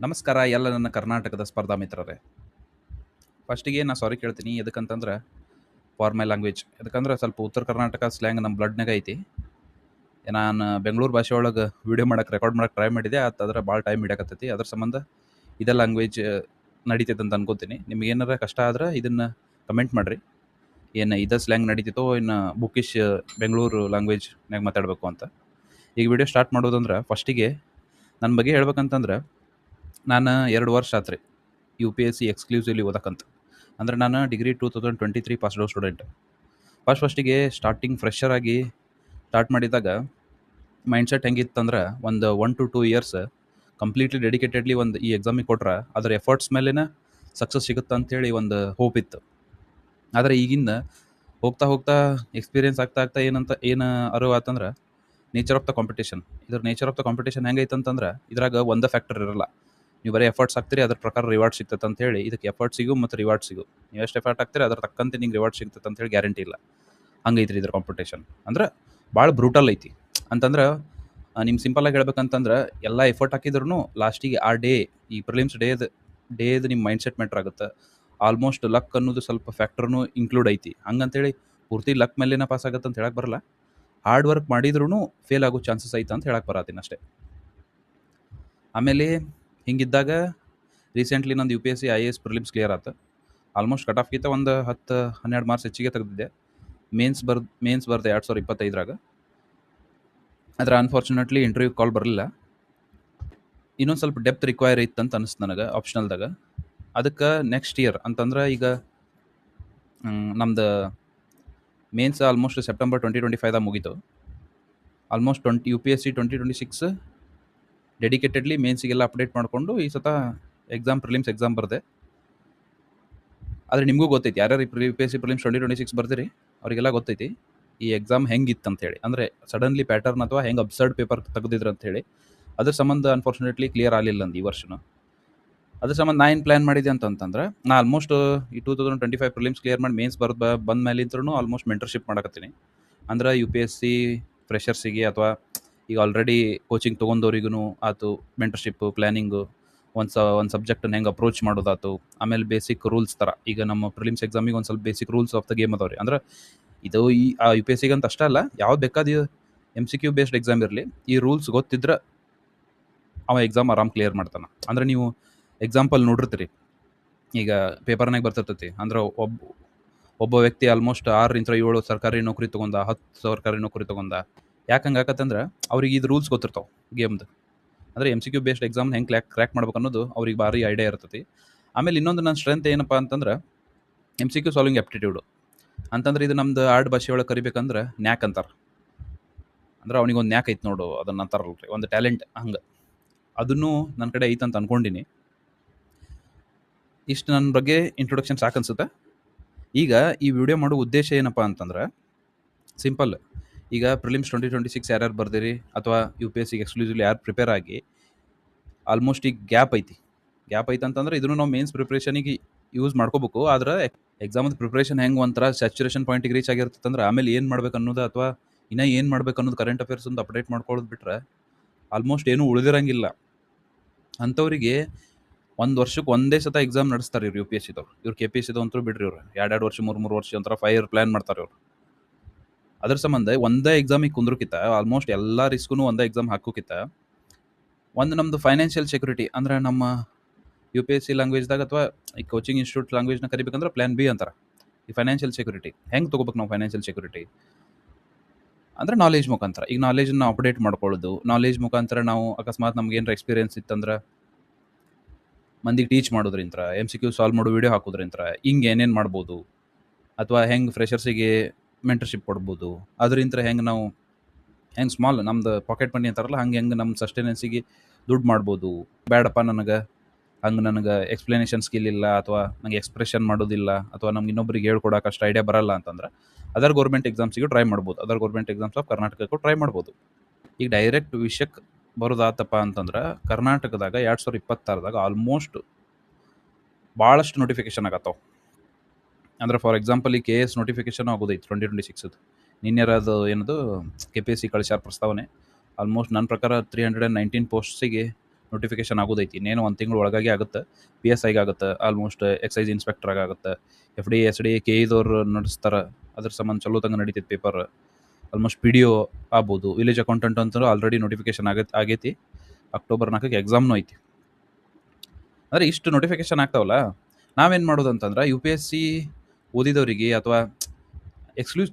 ನಮಸ್ಕಾರ ಎಲ್ಲ ನನ್ನ ಕರ್ನಾಟಕದ ಸ್ಪರ್ಧಾ ಮಿತ್ರರೇ. ಫಸ್ಟಿಗೆ ನಾ ಸಾರಿ ಕೇಳ್ತೀನಿ. ಎದಕ್ಕಂತಂದ್ರೆ ಫಾರ್ ಮೈ ಲ್ಯಾಂಗ್ವೇಜ್. ಯಾಕಂದ್ರೆ ಸ್ವಲ್ಪ ಉತ್ತರ ಕರ್ನಾಟಕ ಸ್ಲ್ಯಾಂಗ್ ನಮ್ಮ ಬ್ಲಡ್ನಾಗ ಐತಿ. ನಾನು ಬೆಂಗಳೂರು ಭಾಷೆ ಒಳಗೆ ವಿಡಿಯೋ ಮಾಡಕ್ಕೆ ರೆಕಾರ್ಡ್ ಮಾಡಕ್ಕೆ ಟ್ರೈ ಮಾಡಿದೆ. ಅದ್ರ ಭಾಳ ಟೈಮ್ ಹಿಡಿಯಕತ್ತೈತಿ. ಅದ್ರ ಸಂಬಂಧ ಇದೇ ಲ್ಯಾಂಗ್ವೇಜ್ ನಡೀತೈತೆ ಅಂತ ಅನ್ಕೋತೀನಿ. ನಿಮ್ಗೆ ಏನಾರ ಕಷ್ಟ ಆದ್ರೆ ಇದನ್ನು ಕಮೆಂಟ್ ಮಾಡಿರಿ. ಏನು ಇದೇ ಸ್ಲ್ಯಾಂಗ್ ನಡೀತಿತ್ತೋ ಇನ್ನು ಬುಕ್ಕಿಶ್ ಬೆಂಗಳೂರು ಲ್ಯಾಂಗ್ವೇಜ್ನಾಗ ಮಾತಾಡಬೇಕು ಅಂತ. ಈಗ ವಿಡಿಯೋ ಸ್ಟಾರ್ಟ್ ಮಾಡೋದಂದ್ರೆ ಫಸ್ಟಿಗೆ ನನ್ನ ಬಗ್ಗೆ ಹೇಳ್ಬೇಕಂತಂದ್ರೆ ನಾನು 2 ವರ್ಷ ಆತ್ರಿ UPSC ಎಕ್ಸ್ಕ್ಲೂಸಿವ್ಲಿ ಓದಕ್ಕಂತ. ಅಂದ್ರೆ ನಾನು ಡಿಗ್ರಿ 2023 ಪಾಸ್ಡ್ ಔಟ್ ಸ್ಟೂಡೆಂಟ್. ಫಸ್ಟಿಗೆ ಸ್ಟಾರ್ಟಿಂಗ್ ಫ್ರೆಷರ್ ಆಗಿ ಸ್ಟಾರ್ಟ್ ಮಾಡಿದಾಗ ಮೈಂಡ್ಸೆಟ್ ಹೆಂಗಿತ್ತಂದ್ರೆ ಒಂದು 1 to 2 ಇಯರ್ಸ್ ಕಂಪ್ಲೀಟ್ಲಿ ಡೆಡಿಕೇಟೆಡ್ಲಿ ಒಂದು ಈ ಎಕ್ಸಾಮಿಗೆ ಕೊಟ್ರೆ ಅದರ ಎಫರ್ಟ್ಸ್ ಮೇಲೆನೇ ಸಕ್ಸಸ್ ಸಿಗುತ್ತೆ ಅಂತೇಳಿ ಒಂದು ಹೋಪ್ ಇತ್ತು. ಆದರೆ ಈಗಿಂದ ಹೋಗ್ತಾ ಹೋಗ್ತಾ ಎಕ್ಸ್ಪೀರಿಯನ್ಸ್ ಆಗ್ತಾ ಏನು ಅರಿವಾತಂದ್ರೆ ನೇಚರ್ ಆಫ್ ದ ಕಾಂಪಿಟೇಷನ್. ಇದ್ರ ನೇಚರ್ ಆಫ್ ದ ಕಾಂಪಿಟೇಷನ್ ಹೆಂಗೈತೆ ಅಂತಂದ್ರೆ ಇದ್ರಾಗ ಒಂದೇ ಫ್ಯಾಕ್ಟರ್ ಇರಲ್ಲ. ನೀವು ಬರೀ ಎಫರ್ಟ್ಸ್ ಹಾಕ್ತೀರಿ, ಅದ್ರ ಪ್ರಕಾರ ರಿವಾರ್ಡ್ ಸಿಗ್ತದೆ ಅಂತ ಹೇಳಿ. ಇದಕ್ಕೆ ಎಫರ್ಟ್ ಸಿಗು ಮತ್ತು ರಿವಾರ್ಡ್ ಸಿಗು. ನೀವು ಎಷ್ಟು ಎಫರ್ಟ್ ಹಾಕ್ತೀರಿ ಅದ್ರ ತಕ್ಕಂತೆ ನಿಂಗೆ ರಿವಾರ್ಡ್ ಸಿಗ್ತದೆ ಅಂತ ಹೇಳಿ ಗ್ಯಾರಂಟಿ ಇಲ್ಲ. ಹಂಗೈತ್ರಿ ಇದ್ರ ಕಾಂಪಿಟೇಷನ್. ಅಂದ್ರೆ ಭಾಳ ಬ್ರೂಟಲ್ ಐತಿ. ಅಂತಂದ್ರೆ ನಿಮ್ಗೆ ಸಿಂಪಲಾಗಿ ಹೇಳ್ಬೇಕಂತಂದ್ರೆ ಎಲ್ಲ ಎಫರ್ಟ್ ಹಾಕಿದ್ರು ಲಾಸ್ಟಿಗೆ ಆ ಈ ಪ್ರಿಲಿಮ್ಸ್ ಡೇದು ನಿಮ್ಮ ಮೈಂಡ್ಸೆಟ್ ಮ್ಯಾಟ್ರ್ ಆಗುತ್ತೆ. ಆಲ್ಮೋಸ್ಟ್ ಲಕ್ ಅನ್ನೋದು ಸ್ವಲ್ಪ ಫ್ಯಾಕ್ಟರ್ನು ಇನ್ಕ್ಲೂಡ್ ಐತಿ. ಹಂಗಂತೇಳಿ ಪೂರ್ತಿ ಲಕ್ ಮೇಲೇನ ಪಾಸ್ ಆಗುತ್ತೆ ಅಂತ ಹೇಳಕ್ಕೆ ಬರಲ್ಲ. ಹಾರ್ಡ್ ವರ್ಕ್ ಮಾಡಿದ್ರೂ ಫೇಲ್ ಆಗೋ ಚಾನ್ಸಸ್ ಐತೆ ಅಂತ ಹೇಳಕ್ಕೆ ಬರತ್ತೀನಿ ಅಷ್ಟೇ. ಆಮೇಲೆ ಹಿಂಗಿದ್ದಾಗ ರೀಸೆಂಟ್ಲಿ ನಂದು UPSC IAS ಪ್ರಿಲಿಮ್ಸ್ ಕ್ಲಿಯರ್ ಆಯ್ತು. ಆಲ್ಮೋಸ್ಟ್ ಕಟ್ ಆಫ್ಗಿಂತ ಒಂದು 10-12 ಮಾರ್ಕ್ಸ್ ಹೆಚ್ಚಿಗೆ ತೆಗೆದಿದ್ದೆ. ಮೇನ್ಸ್ ಬರ್ದೆ 2025ರಾಗ. ಆದರೆ ಅನ್ಫಾರ್ಚುನೇಟ್ಲಿ ಇಂಟರ್ವ್ಯೂ ಕಾಲ್ ಬರಲಿಲ್ಲ. ಇನ್ನೊಂದು ಸ್ವಲ್ಪ ಡೆಪ್ತ್ ರಿಕ್ವೈರ್ ಇತ್ತು ಅಂತ ಅನಿಸ್ತು ನನಗೆ ಆಪ್ಷನಲ್ದಾಗ. ಅದಕ್ಕೆ ನೆಕ್ಸ್ಟ್ ಇಯರ್ ಅಂತಂದ್ರೆ ಈಗ ನಮ್ದು ಮೇನ್ಸ್ ಆಲ್ಮೋಸ್ಟ್ ಸೆಪ್ಟೆಂಬರ್ 2025ದಾಗ ಮುಗೀತು. ಆಲ್ಮೋಸ್ಟ್ UPSC 2026 ಡೆಡಿಕೇಟೆಡ್ಲಿ ಮೇನ್ಸಿಗೆಲ್ಲ ಅಪ್ಡೇಟ್ ಮಾಡಿಕೊಂಡು ಈ ಸತ ಪ್ರಿಲಿಮ್ಸ್ ಎಕ್ಸಾಮ್ ಬರ್ದೆ. ಆದರೆ ನಿಮಗೂ ಗೊತ್ತೈತಿ, ಯಾರ್ಯಾರು UPSC ಪ್ರಿಲಿಮ್ಸ್ 2026 ಬರ್ದಿರಿ ಅವರಿಗೆಲ್ಲ ಗೊತ್ತೈತಿ ಈ ಎಕ್ಸಾಮ್ ಹೆಂಗಿತ್ತು ಅಂತೇಳಿ. ಅಂದರೆ ಸಡನ್ಲಿ ಪ್ಯಾಟರ್ನ್ ಅಥವಾ ಹೆಂಗೆ ಅಬ್ಸರ್ಡ್ ಪೇಪರ್ ತೆಗೆದಿದ್ರು ಅಂತೇಳಿ. ಅದ್ರ ಸಂಬಂಧ ಅನ್ಫಾರ್ಚುನೇಟ್ಲಿ ಕ್ಲಿಯರ್ ಆಗಲಿಲ್ಲ ನಂದು ಈ ವರ್ಷನೂ. ಅದ್ರ ಸಂಬಂಧ ನಾ ಏನು ಪ್ಲ್ಯಾನ್ ಮಾಡಿದೆ ಅಂತಂತಂದ್ರೆ ನಾ ಆಲ್ಮೋಸ್ಟ್ ಈ 2025 ಪ್ರಿಲಿಮ್ಸ್ ಕ್ಲಿಯರ್ ಮಾಡಿ ಮೇನ್ಸ್ ಬಂದ ಮೇಲಿಂದ್ರೂ ಆಲ್ಮೋಸ್ಟ್ ಮೆಂಟರ್ಶಿಪ್ ಮಾಡಕತ್ತೀನಿ. ಅಂದ್ರೆ UPSC ಫ್ರೆಷರ್ಸಿಗೆ ಅಥವಾ ಈಗ ಆಲ್ರೆಡಿ ಕೋಚಿಂಗ್ ತೊಗೊಂಡವ್ರಿಗೂ ಆಯ್ತು ಮೆಂಟರ್ಶಿಪ್ಪು, ಪ್ಲ್ಯಾನಿಂಗು, ಒಂದು ಸಬ್ಜೆಕ್ಟನ್ನು ಹೆಂಗೆ ಅಪ್ರೋಚ್ ಮಾಡೋದಾಯ್ತು. ಆಮೇಲೆ ಬೇಸಿಕ್ ರೂಲ್ಸ್ ಥರ ಈಗ ನಮ್ಮ ಪ್ರಿಲಿಮ್ಸ್ ಎಕ್ಸಾಮಿಗೆ ಒಂದು ಸ್ವಲ್ಪ basic rules of the game ಅದಾವ್ರಿ. ಅಂದ್ರೆ ಇದು UPSC ಅಂತ ಅಷ್ಟೇ ಅಲ್ಲ, ಯಾವ್ದು ಬೇಕಾದ MCQ ಬೇಸ್ಡ್ ಎಕ್ಸಾಮ್ ಇರಲಿ, ಈ ರೂಲ್ಸ್ ಗೊತ್ತಿದ್ರೆ ಅವ ಎಕ್ಸಾಮ್ ಆರಾಮ್ ಕ್ಲಿಯರ್ ಮಾಡ್ತಾನೆ. ಅಂದ್ರೆ ನೀವು ಎಕ್ಸಾಂಪಲ್ ನೋಡಿರ್ತೀರಿ, ಈಗ ಪೇಪರ್ನಾಗ ಬರ್ತಿರ್ತೈತಿ. ಅಂದ್ರೆ ಒಬ್ಬ ವ್ಯಕ್ತಿ ಆಲ್ಮೋಸ್ಟ್ 6-7 ಸರ್ಕಾರಿ ನೌಕರಿ ತೊಗೊಂಡ, 10 ಸರ್ಕಾರಿ ನೌಕರಿ ತೊಗೊಂಡ. ಯಾಕೆ ಹಂಗೆ ಆಕತ್ತಂದ್ರೆ ಅವ್ರಿಗೆ ಇದು ರೂಲ್ಸ್ ಗೊತ್ತಿರ್ತಾವೆ ಗೇಮ್ದು. ಅಂದರೆ MCQ ಬೇಸ್ಡ್ ಎಕ್ಸಾಮ್ ಹೆಂಗೆ ಕ್ರ್ಯಾಕ್ ಮಾಡ್ಬೇಕು ಅನ್ನೋದು ಅವ್ರಿಗೆ ಭಾರಿ ಐಡಿಯಾ ಇರ್ತೈತಿ. ಆಮೇಲೆ ಇನ್ನೊಂದು ನನ್ನ ಸ್ಟ್ರೆಂತ್ ಏನಪ್ಪ ಅಂತಂದ್ರೆ MCQ ಸಾಲ್ವಿಂಗ್ ಆಪ್ಟಿಟ್ಯೂಡು. ಅಂತಂದ್ರೆ ಇದು ನಮ್ದು ಆರ್ಡ್ ಭಾಷೆ ಒಳಗೆ ಕರಿಬೇಕಂದ್ರೆ ನ್ಯಾಕ್ ಅಂತಾರೆ. ಅಂದ್ರೆ ಅವ್ನಿಗೊಂದು ನ್ಯಾಕ್ ಐತೆ ನೋಡು, ಅದನ್ನು ಅಂತಾರಲ್ರಿ, ಒಂದು ಟ್ಯಾಲೆಂಟ್. ಹಂಗೆ ಅದನ್ನು ನನ್ನ ಕಡೆ ಐತಂತ ಅಂದ್ಕೊಂಡಿನಿ. ಇಷ್ಟು ನನ್ನ ಬಗ್ಗೆ ಇಂಟ್ರೊಡಕ್ಷನ್ ಸಾಕನ್ಸುತ್ತೆ. ಈಗ ಈ ವಿಡಿಯೋ ಮಾಡೋ ಉದ್ದೇಶ ಏನಪ್ಪ ಅಂತಂದ್ರೆ ಸಿಂಪಲ್. ಈಗ ಪ್ರಿಲಿಮ್ಸ್ 2026 ಯಾರ್ಯಾರು ಬರ್ದಿರಿ ಅಥವಾ UPSCಗೆ ಎಕ್ಸ್ಕ್ಲೂಸಿವ್ಲಿ ಯಾರು ಪ್ರಿಪೇರ್ ಆಗಿ ಆಲ್ಮೋಸ್ಟ್ ಈಗ ಗ್ಯಾಪ್ ಐತಿ ಅಂತಂದ್ರೆ ಇದನ್ನು ನಾವು ಮೇನ್ಸ್ ಪ್ರಿಪ್ರೇಷನಿಗೆ ಯೂಸ್ ಮಾಡ್ಕೋಬೇಕು. ಆದ್ರೆ ಎಕ್ಸಾಮದ ಪ್ರಿಪ್ರೇಷನ್ ಹೆಂಗೆ ಒಂಥರ ಸ್ಯಾಚುರೇಷನ್ ಪಾಯಿಂಟಿಗೆ ರೀಚ್ ಆಗಿರ್ತಂದ್ರೆ ಆಮೇಲೆ ಏನು ಮಾಡ್ಬೇಕು ಅನ್ನೋದು ಅಥವಾ ಇನ್ನೂ ಏನು ಮಾಡ್ಬೇಕು ಅನ್ನೋದು ಕರೆಂಟ್ ಅಫೇರ್ಸ್ ಒಂದು ಅಪ್ಡೇಟ್ ಮಾಡ್ಕೊಳ್ಳೋದು ಬಿಟ್ರೆ ಆಲ್ಮೋಸ್ಟ್ ಏನೂ ಉಳಿದಿರಂಗಿಲ್ಲ. ಅಂಥವ್ರಿಗೆ ಒಂದು ವರ್ಷಕ್ಕೆ ಒಂದೇ ಸತ ಎಕ್ಸಾಮ್ ನಡೆಸ್ತಾರೆ ಇವ್ರು UPSCದವ್ರು. ಇವ್ರು KPSCದವ್ರು ಅಂತೂ ಬಿಡ್ರಿ, ಇವ್ರು 2 ವರ್ಷ 3 ವರ್ಷ ಒಂಥರ 5 ಇಯರ್ ಪ್ಲ್ಯಾನ್ ಮಾಡ್ತಾರೆ ಇವ್ರು. ಅದ್ರ ಸಂಬಂಧ ಒಂದೇ ಎಕ್ಸಾಮಿಗೆ ಕುಂದ್ರಕ್ಕಿಂತ ಆಲ್ಮೋಸ್ಟ್ ಎಲ್ಲ ರಿಸ್ಕು ಒಂದೇ ಎಕ್ಸಾಮ್ ಹಾಕೋಕ್ಕಿಂತ ಒಂದು ನಮ್ಮದು ಫೈನಾನ್ಷಿಯಲ್ ಸೆಕ್ಯೂರಿಟಿ ಅಂದ್ರೆ ನಮ್ಮ UPSC ಲ್ಯಾಂಗ್ವೇಜ್ದಾಗ ಅಥವಾ ಈ ಕೋಚಿಂಗ್ ಇನ್ಸ್ಟಿಟ್ಯೂಟ್ ಲ್ಯಾಂಗ್ವೇಜ್ನ ಕರಿಬೇಕಂದ್ರೆ ಪ್ಲ್ಯಾನ್ B ಅಂತಾರೆ. ಈ ಫೈನಾನ್ಷಿಯಲ್ ಸೆಕ್ಯೂರಿಟಿ ಹೆಂಗೆ ತೊಗೋಬೇಕು ನಾವು? ಫೈನಾನ್ಷಿಯಲ್ ಸೆಕ್ಯೂರಿಟಿ ಅಂದರೆ ನಾಲೆಜ್ ಮುಖಾಂತರ. ಈಗ ನಾಲೆಜನ್ನ ನಾವು ಅಪ್ಡೇಟ್ ಮಾಡ್ಕೊಳ್ಳೋದು, ನಾಲೆಜ್ ಮುಖಾಂತರ ನಾವು ಅಕಸ್ಮಾತ್ ನಮ್ಗೆ ಏನಾರ ಎಕ್ಸ್ಪೀರಿಯನ್ಸ್ ಇತ್ತಂದ್ರೆ ಮಂದಿಗೆ ಟೀಚ್ ಮಾಡೋದ್ರಿಂತ, MCQ ಸಾಲ್ವ್ ಮಾಡೋ ವಿಡಿಯೋ ಹಾಕೋದ್ರಿಂತ ಹಿಂಗೆ ಏನೇನು ಮಾಡ್ಬೋದು, ಅಥವಾ ಹೆಂಗೆ ಫ್ರೆಷರ್ಸಿಗೆ ಮೆಂಟರ್ಶಿಪ್ ಕೊಡ್ಬೋದು, ಅದರಿಂದ ಹೆಂಗೆ ಸ್ಮಾಲ್ ನಮ್ದು ಪಾಕೆಟ್ ಮನಿ ಅಂತಾರಲ್ಲ ಹೆಂಗೆ ನಮ್ಮ ಸಸ್ಟೆನೆನ್ಸಿಗೆ ದುಡ್ಡು ಮಾಡ್ಬೋದು. ಬೇಡಪ್ಪ ನನಗೆ ಎಕ್ಸ್ಪ್ಲನೇಷನ್ ಸ್ಕಿಲ್ ಇಲ್ಲ, ಅಥವಾ ನನಗೆ ಎಕ್ಸ್ಪ್ರೆಷನ್ ಮಾಡೋದಿಲ್ಲ, ಅಥವಾ ನಮ್ಗೆ ಇನ್ನೊಬ್ರಿಗೆ ಹೇಳ್ಕೊಡೋಕೆ ಅಷ್ಟು ಐಡಿಯಾ ಬರಲ್ಲ ಅಂತಂದ್ರೆ ಅದರ್ ಗೌರ್ಮೆಂಟ್ ಎಕ್ಸಾಮ್ಸಿಗೂ ಟ್ರೈ ಮಾಡ್ಬೋದು. ಅದರ್ ಗೌರ್ಮೆಂಟ್ ಎಕ್ಸಾಮ್ಸ್ ಆಫ್ ಕರ್ನಾಟಕಕ್ಕೂ ಟ್ರೈ ಮಾಡ್ಬೋದು. ಈಗ ಡೈರೆಕ್ಟ್ ವಿಷಯಕ್ಕೆ ಬರೋದಾತಪ್ಪ ಅಂತಂದ್ರೆ ಕರ್ನಾಟಕದಾಗ 2026ದಾಗ ಆಲ್ಮೋಸ್ಟ್ ಭಾಳಷ್ಟು ನೋಟಿಫಿಕೇಶನ್ ಆಗತ್ತವು. ಅಂದ್ರೆ ಫಾರ್ ಎಕ್ಸಾಂಪಲ್ ಈ KS ನೋಟಿಫಿಕೇಶನ್ ಆಗೋದೈತೆ 2026. ನಿನ್ನೆರದು ಏನದು KPSC ಕಳಿಸ್ಯಾರ ಪ್ರಸ್ತಾವನೆ. ಆಲ್ಮೋಸ್ಟ್ ನನ್ನ ಪ್ರಕಾರ 319 ಪೋಸ್ಟ್ಸಿಗೆ ನೋಟಿಫಿಕೇಶನ್ ಆಗೋದೈತಿ. ಇನ್ನೇನು 1 ತಿಂಗಳ ಒಳಗಾಗಿ ಆಗುತ್ತೆ. PSIಗೆ ಆಗುತ್ತೆ, ಆಲ್ಮೋಸ್ಟ್ ಎಕ್ಸೈಸ್ ಇನ್ಸ್ಪೆಕ್ಟರ್ಗೆ ಆಗುತ್ತೆ, FD SD KEದವ್ರು ನಡೆಸ್ತಾರೆ. ಅದ್ರ ಸಂಬಂಧ ಚಲೋತಂಗೆ ನಡೀತೈತಿ ಪೇಪರ್. ಆಲ್ಮೋಸ್ಟ್ PDO ಆಗ್ಬೋದು. ವಿಲೇಜ್ ಅಕೌಂಟೆಂಟ್ ಅಂತೂ ಆಲ್ರೆಡಿ ನೋಟಿಫಿಕೇಶನ್ ಆಗೈತಿ. ಅಕ್ಟೋಬರ್ 4ಕ್ಕೆ ಎಕ್ಸಾಮ್ನೂ ಐತಿ. ಅಂದರೆ ಇಷ್ಟು ನೋಟಿಫಿಕೇಶನ್ ಆಗ್ತಾವಲ್ಲ, ನಾವೇನು ಮಾಡೋದು ಅಂತಂದ್ರೆ UPSC ಓದಿದವರಿಗೆ ಅಥವಾ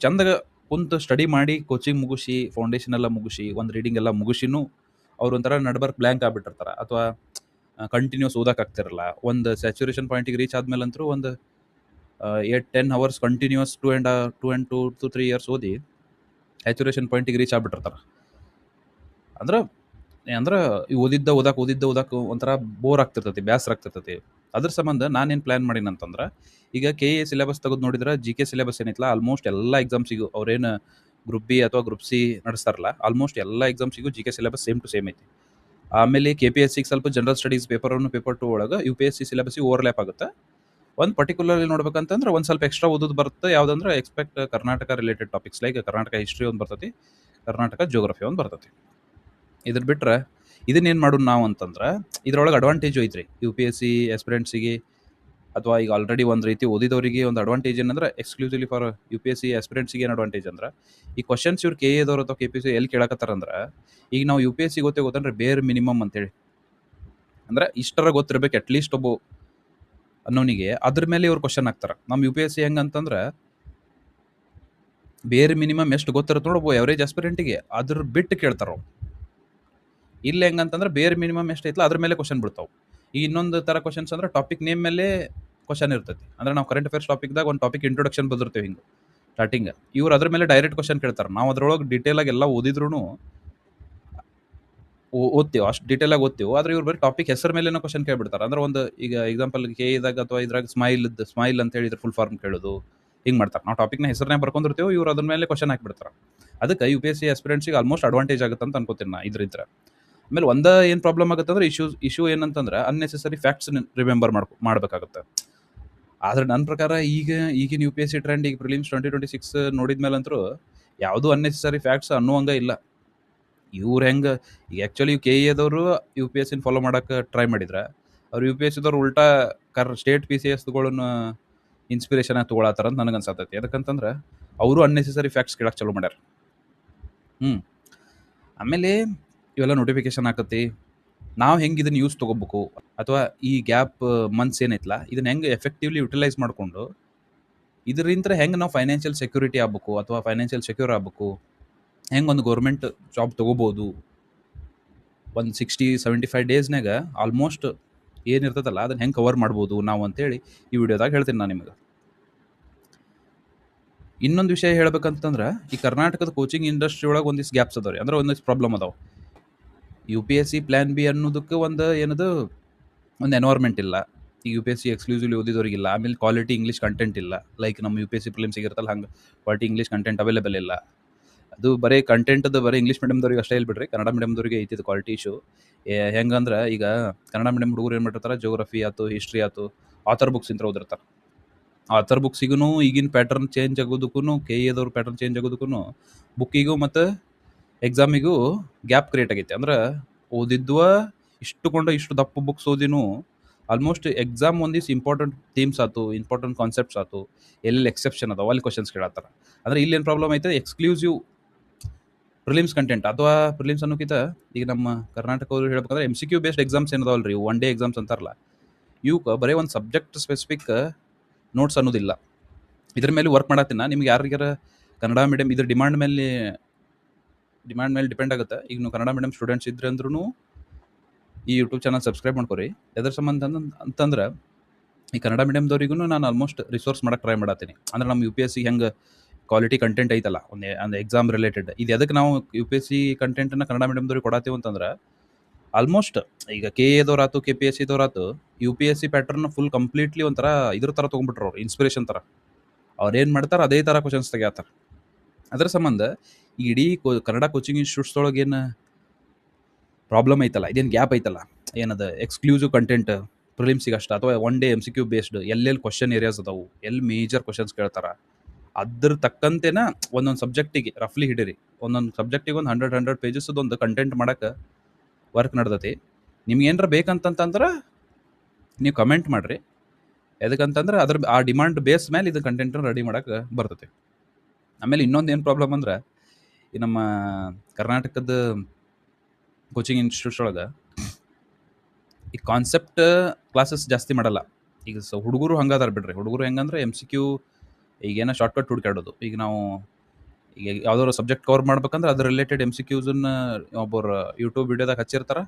ಚಂದಾಗ ಕುಂತು ಸ್ಟಡಿ ಮಾಡಿ ಕೋಚಿಂಗ್ ಮುಗಿಸಿ, ಫೌಂಡೇಶನ್ ಎಲ್ಲ ಮುಗಿಸಿ, ಒಂದು ರೀಡಿಂಗ್ ಎಲ್ಲ ಮುಗಿಸಿನೂ ಅವ್ರು ಒಂಥರ ನಡ್ಬರ್ಕ್ ಬ್ಲ್ಯಾಂಕ್ ಆಗ್ಬಿಟ್ಟಿರ್ತಾರೆ, ಅಥವಾ ಕಂಟಿನ್ಯೂಸ್ ಓದೋಕ್ಕಾಗ್ತಿರಲ್ಲ. ಒಂದು ಸ್ಯಾಚುರೇಷನ್ ಪಾಯಿಂಟಿಗೆ ರೀಚ್ ಆದ್ಮೇಲಂತರೂ ಒಂದು 8-10 ಅವರ್ಸ್ ಕಂಟಿನ್ಯೂಸ್ 2 to 3 ಇಯರ್ಸ್ ಓದಿ ಸ್ಯಾಚುರೇಷನ್ ಪಾಯಿಂಟಿಗೆ ರೀಚ್ ಆಗ್ಬಿಟ್ಟಿರ್ತಾರೆ. ಅಂದ್ರೆ ಓದಕ್ಕೆ ಒಂಥರ ಬೋರ್ ಆಗ್ತಿರ್ತೈತಿ, ಬೇಸರ ಆಗ್ತಿರ್ತೈತಿ. ಅದ್ರ ಸಂಬಂಧ ನಾನೇನು ಪ್ಲ್ಯಾನ್ ಮಾಡೀನಿ ಅಂತಂದ್ರೆ, ಈಗ KE ಸಿಲೆಬಸ್ ತೆಗೆದು ನೋಡಿದ್ರೆ GK ಸಿಲೆಬಸ್ ಏನೈತಲ್ಲ, ಆಲ್ಮೋಸ್ಟ್ ಎಲ್ಲ ಎಕ್ಸಾಮ್ಸಿಗೂ ಅವ್ರೇನು ಗ್ರೂಪ್ B ಅಥವಾ ಗ್ರೂಪ್ C ನಡೆಸ್ತಾರಲ್ಲ, ಆಲ್ಮೋಸ್ಟ್ ಎಲ್ಲ ಎಕ್ಸಾಮ್ಸಿಗೂ GK syllabus same to same ಐತಿ. ಆಮೇಲೆ KPSCಗೆ ಸ್ವಲ್ಪ ಜನರಲ್ ಸ್ಟಡೀಸ್ ಪೇಪರ್ 1 ಪೇಪರ್ 2 ಒಳಗೆ UPSC ಸಿಲೆಬಸ್ಸಿಗೆ ಓವರ್ಲ್ಯಾಪ್ ಆಗುತ್ತೆ. ಒಂದು ಪರ್ಟಿಕ್ಯುಲರ್ಲಿ ನೋಡ್ಬೇಕಂತಂದ್ರೆ ಒಂದು ಸ್ವಲ್ಪ ಎಕ್ಸ್ಟ್ರಾ ಓದೋದು ಬರುತ್ತೆ. ಯಾವುದಂದ್ರೆ expect Karnataka related topics, like Karnataka history ಒಂದು ಬರ್ತೈತಿ, ಕರ್ನಾಟಕ ಜಿಯೋಗ್ರಫಿ ಒಂದು ಬರ್ತೈತಿ. ಇದ್ರ ಬಿಟ್ರೆ ಇದನ್ನೇನು ಮಾಡೋದು ನಾವು ಅಂತಂದ್ರೆ, ಇದ್ರೊಳಗೆ ಅಡ್ವಾಂಟೇಜ್ ಐತ್ರಿ UPSC ಆಸ್ಪಿರೆಂಟ್ಸಿಗೆ, ಅಥವಾ ಈಗ ಆಲ್ರೆಡಿ ಒಂದು ರೀತಿ ಓದಿದವರಿಗೆ ಒಂದು ಅಡ್ವಾಂಟೇಜ್ ಏನಂದ್ರೆ, ಎಕ್ಸ್ಕ್ಲೂಸಿವ್ಲಿ ಫಾರ್ UPSC ಆಸ್ಪಿರೆಂಟ್ಸಿಗೆ ಏನು ಅಡ್ವಾಂಟೇಜ್ ಅಂದ್ರೆ, ಈ ಕ್ವಶನ್ಸ್ ಇವ್ರು KEದವ್ರು ಅಥವಾ KPSC ಎಲ್ಲಿ ಕೇಳಕತ್ತಾರಂದ್ರೆ, ಈಗ ನಾವು UPSC ಗೊತ್ತಂದ್ರೆ ಬೇರ್ ಮಿನಿಮಮ್ ಅಂತೇಳಿ, ಅಂದ್ರೆ ಇಷ್ಟರ ಗೊತ್ತಿರ್ಬೇಕು ಅಟ್ಲೀಸ್ಟ್ ಒಬ್ಬ ಅನ್ನೋನಿಗೆ, ಅದ್ರ ಮೇಲೆ ಇವ್ರು ಕ್ವಶನ್ ಹಾಕ್ತಾರೆ. ನಮ್ಮ UPSC ಹೆಂಗಂತಂದ್ರೆ, ಬೇರೆ ಮಿನಿಮಮ್ ಎಷ್ಟು ಗೊತ್ತಿರುತ್ತೆ ನೋಡು ಒಬ್ಬ ಎವರೇಜ್ ಆಸ್ಪಿರೆಂಟಿಗೆ, ಅದ್ರ ಬಿಟ್ಟು ಕೇಳ್ತಾರ. ಇಲ್ಲಿ ಹೆಂಗಂತಂದ್ರೆ ಬೇರೆ ಮಿನಿಮಮ್ ಎಷ್ಟು ಐತಲ್ಲ ಅದ್ರ ಮೇಲೆ ಕ್ವಶನ್ ಬಿಡ್ತಾವೆ. ಈ ಇನ್ನೊಂದು ಥರ ಕ್ವಶನ್ಸ್ ಅಂದ್ರೆ ಟಾಪಿಕ್ ನೇಮ್ ಮೇಲೆ ಕ್ವಶನ್ ಇರ್ತೈತಿ. ಅಂದ್ರೆ ನಾವು ಕರೆಂಟ್ ಅಫೇರ್ಸ್ ಟಾಪಿಕ್ದಾಗ ಒಂದು ಟಾಪಿಕ್ ಇಂಟ್ರೊಡಕ್ಷನ್ ಬದಿರ್ತೀವಿ ಹಿಂಗೆ ಸ್ಟಾರ್ಟಿಂಗ್, ಇವ್ರು ಅದ್ರ ಮೇಲೆ ಡೈರೆಕ್ಟ್ ಕ್ವಶನ್ ಕೇಳ್ತಾರೆ. ನಾವು ಅದ್ರೊಳಗೆ ಡೀಟೇಲಾಗಿ ಎಲ್ಲ ಓದಿದ್ರು ಓದ್ತೀವಿ, ಅಷ್ಟು ಡೀಟೇಲಾಗಿ ಓದ್ತೀವಿ. ಆದರೆ ಇವ್ರು ಬರೀ ಟಾಪಿಕ್ ಹೆಸರು ಮೇಲೆ ಕ್ವಶನ್ ಕೇಳ್ಬಿಡ್ತಾರೆ. ಅಂದ್ರೆ ಒಂದು ಈಗ ಎಕ್ಸಾಂಪಲ್ KEದಾಗ ಅಥವಾ ಇದ್ರಾಗ ಸ್ಮೈಲ್ ಅಂತ ಹೇಳಿದ್ರೆ ಫುಲ್ ಫಾರ್ಮ್ ಕೇಳೋದು, ಹಿಂಗೆ ಮಾಡ್ತಾರೆ. ನಾವು ಟಾಪಿಕ್ನ ಹೆಸರನ್ನೇ ಬರ್ಕೊಂಡಿರ್ತೀವಿ, ಇವ್ರು ಅದ್ರ ಮೇಲೆ ಕ್ವಶನ್ ಹಾಕ್ಬಿಡ್ತಾರೆ. ಅದಕ್ಕೆ UPSC ಆಸ್ಪಿರೆಂಟ್ಸಿಗೆ ಆಲ್ಮೋಸ್ಟ್ ಅಡ್ವಾಂಟೇಜ್ ಆಗುತ್ತೆ ಅಂತ ಅನ್ಕೋತೀನಿ ನಾ ಇದ್ರಿದ್ರೆ. ಆಮೇಲೆ ಏನು ಪ್ರಾಬ್ಲಮ್ ಆಗುತ್ತೆ ಅಂದ್ರೆ, ಇಶ್ಯೂ ಏನಂತಂದ್ರೆ ಅನ್ನೆಸೆಸರಿ ಫ್ಯಾಕ್ಟ್ಸ್ ರಿಮೆಂಬರ್ ಮಾಡಬೇಕಾಗುತ್ತೆ. ಆದರೆ ನನ್ನ ಪ್ರಕಾರ ಈಗಿನ UPSC ಟ್ರೆಂಡ್, ಈಗ ಪ್ರಿಲಿಮ್ಸ್ 2026 ನೋಡಿದ್ಮೇಲೆ ಅಂತೂ ಯಾವುದೂ ಅನ್ನೆಸೆಸರಿ ಫ್ಯಾಕ್ಟ್ಸ್ ಅನ್ನುವಂಗೆ ಇಲ್ಲ. ಇವ್ರು ಹೆಂಗೆ ಈಗ ಆ್ಯಕ್ಚುಲಿ KEದವರು UPSCನ ಫಾಲೋ ಮಾಡೋಕ್ಕೆ ಟ್ರೈ ಮಾಡಿದ್ರೆ, ಅವ್ರು UPSCದವ್ರು ಉಲ್ಟಾ ಸ್ಟೇಟ್ PCSಗಳನ್ನ ಇನ್ಸ್ಪಿರೇಷನ್ ಆಗಿ ತೊಗೊಳತ್ತಾರ ಅಂತ ನನಗೆ ಅನ್ಸತ್ತೈತಿ. ಯಾಕಂತಂದ್ರೆ ಅವರು ಅನ್ನೆಸೆಸರಿ ಫ್ಯಾಕ್ಟ್ಸ್ ಕೇಳಕ್ಕೆ ಚಲೋ ಮಾಡ್ಯಾರ. ಆಮೇಲೆ ಇವೆಲ್ಲ ನೋಟಿಫಿಕೇಶನ್ ಆಕತಿ, ನಾವು ಹೆಂಗೆ ಇದನ್ನು ಯೂಸ್ ತೊಗೋಬೇಕು, ಅಥವಾ ಈ ಗ್ಯಾಪ್ ಮಂತ್ಸ್ ಏನೈತಲ್ಲ ಇದನ್ನ ಹೆಂಗೆ ಎಫೆಕ್ಟಿವ್ಲಿ ಯುಟಿಲೈಸ್ ಮಾಡಿಕೊಂಡು ಇದರಿಂದ ಹೆಂಗೆ ನಾವು ಫೈನಾನ್ಷಿಯಲ್ ಸೆಕ್ಯೂರಿಟಿ ಆಗ್ಬೇಕು, ಅಥವಾ ಫೈನಾನ್ಷಿಯಲ್ ಸೆಕ್ಯೂರ್ ಆಗ್ಬೇಕು, ಹೆಂಗೆ ಒಂದು ಗೌರ್ಮೆಂಟ್ ಜಾಬ್ ತೊಗೋಬೋದು ಒಂದು 60-75 ಡೇಸ್ನಾಗ ಆಲ್ಮೋಸ್ಟ್ ಏನಿರ್ತದಲ್ಲ ಅದನ್ನು ಹೆಂಗೆ ಕವರ್ ಮಾಡ್ಬೋದು ನಾವು ಅಂತೇಳಿ ಈ ವಿಡಿಯೋದಾಗ ಹೇಳ್ತೀನಿ ನಾನು ನಿಮಗೆ. ಇನ್ನೊಂದು ವಿಷಯ ಹೇಳ್ಬೇಕಂತಂದ್ರೆ, ಈ ಕರ್ನಾಟಕದ ಕೋಚಿಂಗ್ ಇಂಡಸ್ಟ್ರಿ ಒಳಗೆ ಒಂದಿಷ್ಟು ಗ್ಯಾಪ್ಸ್ ಅದಾವೆ, ಅಂದ್ರೆ ಒಂದಿಷ್ಟು ಪ್ರಾಬ್ಲಮ್ ಅದಾವೆ. UPSC ಪ್ಲ್ಯಾನ್ B ಅನ್ನೋದಕ್ಕೆ ಒಂದು ಎನ್ವೈರ್ಮೆಂಟ್ ಇಲ್ಲ. ಈಗ UPSC ಎಕ್ಸ್ಕ್ಲೂಸಿವ್ಲಿ ಓದಿದವ್ರಿಗಿಲ್ಲ. ಆಮೇಲೆ ಕ್ವಾಲಿಟಿ ಇಂಗ್ಲೀಷ್ ಕಂಟೆಂಟ್ ಇಲ್ಲ. ಲೈಕ್ ನಮ್ಮ UPSC ಪ್ರಿಲಿಮ್ಸಿಗೆ ಇರುತ್ತಲ್ಲ ಹಂಗೆ ಕ್ವಾಲಿಟಿ ಇಂಗ್ಲೀಷ್ ಕಂಟೆಂಟ್ ಅವೈಲೇಬಲ್ ಇಲ್ಲ. ಅದು ಬರೀ ಕಂಟೆಂಟದು ಬರೀ ಇಂಗ್ಲೀಷ್ ಮೀಡಿಯಮ್ದವ್ರಿಗೆ ಅಷ್ಟೇ ಇಲ್ಲ ಬಿಡ್ರಿ, ಕನ್ನಡ ಮೀಡಿಯಮ್ದವ್ರಿಗೆ ಐತಿದ್ದು ಕ್ವಾಲಿಟಿ ಇಶ್ಯೂ. ಹೆಂಗಂದ್ರೆ ಈಗ ಕನ್ನಡ ಮೀಡಿಯಮ್ ಹುಡುಗರು ಏನು ಮಾಡಿರ್ತಾರೆ, ಜಿಯೋಗ್ರಫಿ ಆಯ್ತು, ಹಿಸ್ಟ್ರಿ ಆಯ್ತು, ಆಥರ್ ಬುಕ್ಸ್ ಇಂತ ಓದಿರ್ತಾರೆ. ಆಥರ್ ಬುಕ್ಸಿಗೂ ಈಗಿನ ಪ್ಯಾಟರ್ನ್ ಚೇಂಜ್ ಆಗೋದಕ್ಕೂ, KEದವ್ರ ಪ್ಯಾಟರ್ನ್ ಚೇಂಜ್ ಆಗೋದಕ್ಕೂ ಬುಕ್ಕಿಗೂ ಮತ್ತು ಎಕ್ಸಾಮಿಗೂ ಗ್ಯಾಪ್ ಕ್ರಿಯೇಟ್ ಆಗೈತೆ. ಅಂದ್ರೆ ಓದಿದ್ವ ಇಷ್ಟು ದಪ್ಪ ಬುಕ್ಸ್ ಓದಿನೂ ಆಲ್ಮೋಸ್ಟ್ ಎಕ್ಸಾಮ್ ಒಂದಿಷ್ಟು ಇಂಪಾರ್ಟೆಂಟ್ ಥೀಮ್ಸ್ ಆಯ್ತು, ಇಂಪಾರ್ಟೆಂಟ್ ಕಾನ್ಸೆಪ್ಟ್ಸ್ ಆಯ್ತು, ಎಲ್ಲೆಲ್ಲಿ ಎಕ್ಸೆಪ್ಷನ್ ಅದಾವ ಅಲ್ಲಿ ಕ್ವಶನ್ಸ್ ಕೇಳತ್ತಾರ. ಅಂದ್ರೆ ಇಲ್ಲೇನು ಪ್ರಾಬ್ಲಮ್ ಐತೆ, ಎಕ್ಸ್ಕ್ಲೂಸಿವ್ ಪ್ರಿಲಿಮ್ಸ್ ಕಂಟೆಂಟ್ ಅಥವಾ ಪ್ರಿಲಿಮ್ಸ್ ಅನ್ನೋಕ್ಕಿಂತ ಈಗ ನಮ್ಮ ಕರ್ನಾಟಕವ್ರು ಹೇಳ್ಬೇಕಂದ್ರೆ MCQ ಬೇಸ್ಡ್ ಎಕ್ಸಾಮ್ಸ್ ಏನದಾವಲ್ಲ ರೀ, 1 ಡೇ ಎಕ್ಸಾಮ್ಸ್ ಅಂತಾರಲ್ಲ, ಇವಕ್ಕೆ ಬರೀ ಒಂದು ಸಬ್ಜೆಕ್ಟ್ ಸ್ಪೆಸಿಫಿಕ್ ನೋಟ್ಸ್ ಅನ್ನೋದಿಲ್ಲ. ಇದ್ರ ಮೇಲೆ ವರ್ಕ್ ಮಾಡತ್ತೀನಿ. ನಿಮ್ಗೆ ಯಾರಿಗಾರ ಕನ್ನಡ ಮೀಡಿಯಮ್ ಇದ್ರ ಡಿಮಾಂಡ್ ಮೇಲೆ ಡಿಪೆಂಡ್ ಆಗುತ್ತೆ. ಈಗ ನೀವು ಕನ್ನಡ ಮೀಡಿಯಮ್ ಸ್ಟೂಡೆಂಟ್ಸ್ ಇದ್ರೆ ಅಂದ್ರೂ ಈ ಯೂಟ್ಯೂಬ್ ಚಾನಲ್ ಸಬ್ಸ್ಕ್ರೈಬ್ ಮಾಡ್ಕೊರಿ. ಎದ್ರ ಸಂಬಂಧ ಅಂತಂದ್ರೆ, ಈ ಕನ್ನಡ ಮೀಡಿಯಮ್ದವ್ರಿಗೂ ನಾನು ಆಲ್ಮೋಸ್ಟ್ ರಿಸೋರ್ಸ್ ಮಾಡಕ್ಕೆ ಟ್ರೈ ಮಾಡತ್ತೀನಿ. ಅಂದ್ರೆ ನಮ್ಮ UPSC ಹೆಂಗೆ ಕ್ವಾಲಿಟಿ ಕಂಟೆಂಟ್ ಐತಲ್ಲ ಒಂದು ಎಕ್ಸಾಮ್ ರಿಲೇಟೆಡ್, ಇದು ಎದಕ್ಕೆ ನಾವು UPSC ಕಂಟೆಂಟನ್ನು ಕನ್ನಡ ಮೀಡಿಯಮ್ದವ್ರಿಗೆ ಕೊಡತ್ತೀವಿ ಅಂತಂದ್ರೆ, ಆಲ್ಮೋಸ್ಟ್ ಈಗ KEದವ್ರಾತು KPSCದವ್ರಾತು UPSC ಪ್ಯಾಟರ್ನ್ ಫುಲ್ ಕಂಪ್ಲೀಟ್ಲಿ ಒಂಥರ ಇದ್ರ ಥರ ತೊಗೊಂಡ್ಬಿಟ್ರು ಅವ್ರು, ಇನ್ಸ್ಪಿರೇಷನ್ ಥರ. ಅವ್ರೇನು ಮಾಡ್ತಾರೆ ಅದೇ ಥರ ಕ್ವಶನ್ಸ್ ತೆಗಿತಾರೆ. ಅದರ ಸಂಬಂಧ ಈ ಇಡೀ ಕನ್ನಡ ಕೋಚಿಂಗ್ ಇನ್ಸ್ಟಿಟ್ಯೂಟ್ಸ್ದೊಳಗೆ ಏನು ಪ್ರಾಬ್ಲಮ್ ಐತಲ್ಲ, ಇದೇನು ಗ್ಯಾಪ್ ಐತಲ್ಲ, ಏನದು ಎಕ್ಸ್ಕ್ಲೂಸಿವ್ ಕಂಟೆಂಟ್ ಪ್ರಿಲಿಮ್ಸಿಗೆ ಅಷ್ಟ, ಅಥವಾ 1 ಡೇ MCQ ಬೇಸ್ಡ್ ಎಲ್ಲೆಲ್ಲಿ ಕ್ವಶನ್ ಏರಿಯಾಸ್ ಅದಾವು, ಎಲ್ಲಿ ಮೇಜರ್ ಕ್ವಶನ್ಸ್ ಕೇಳ್ತಾರೆ, ಅದ್ರ ತಕ್ಕಂತೆನ ಒಂದೊಂದು ಸಬ್ಜೆಕ್ಟಿಗೆ ರಫ್ಲಿ ಹಿಡೀರಿ. ಒಂದೊಂದು ಸಬ್ಜೆಕ್ಟಿಗೆ ಒಂದು 100 ಪೇಜಸ್ ಒಂದು ಕಂಟೆಂಟ್ ಮಾಡೋಕ್ಕೆ ವರ್ಕ್ ನಡೆದೈತಿ. ನಿಮ್ಗೆ ಏನಾರ ಬೇಕಂತಂದ್ರೆ ನೀವು ಕಮೆಂಟ್ ಮಾಡಿರಿ. ಎದಕ್ಕಂತಂದ್ರೆ ಆ ಡಿಮಾಂಡ್ ಬೇಸ್ ಮೇಲೆ ಇದು ಕಂಟೆಂಟನ್ನು ರೆಡಿ ಮಾಡೋಕೆ ಬರ್ತೈತಿ. ಆಮೇಲೆ ಇನ್ನೊಂದು ಏನು ಪ್ರಾಬ್ಲಮ್ ಅಂದ್ರೆ, ಈ ನಮ್ಮ ಕರ್ನಾಟಕದ ಕೋಚಿಂಗ್ ಇನ್ಸ್ಟಿಟ್ಯೂಟ್ಸ್ ಒಳಗೆ ಈ ಕಾನ್ಸೆಪ್ಟ್ ಕ್ಲಾಸಸ್ ಜಾಸ್ತಿ ಮಾಡಲ್ಲ. ಈಗ ಹುಡುಗರು ಹಂಗದಾರ ಬಿಡ್ರಿ. ಹುಡುಗರು ಹೆಂಗಂದ್ರೆ MCQ ಈಗೇನೋ ಶಾರ್ಟ್ಕಟ್ ಹುಡುಕಾಡೋದು. ಈಗ ನಾವು ಈಗ ಯಾವ್ದಾದ್ರು ಸಬ್ಜೆಕ್ಟ್ ಕವರ್ ಮಾಡ್ಬೇಕಂದ್ರೆ ಅದ್ರ ರಿಲೇಟೆಡ್ MCQಸನ್ನ ಒಬ್ಬರು ಯೂಟ್ಯೂಬ್ ವಿಡಿಯೋದಾಗ ಹಚ್ಚಿರ್ತಾರೆ,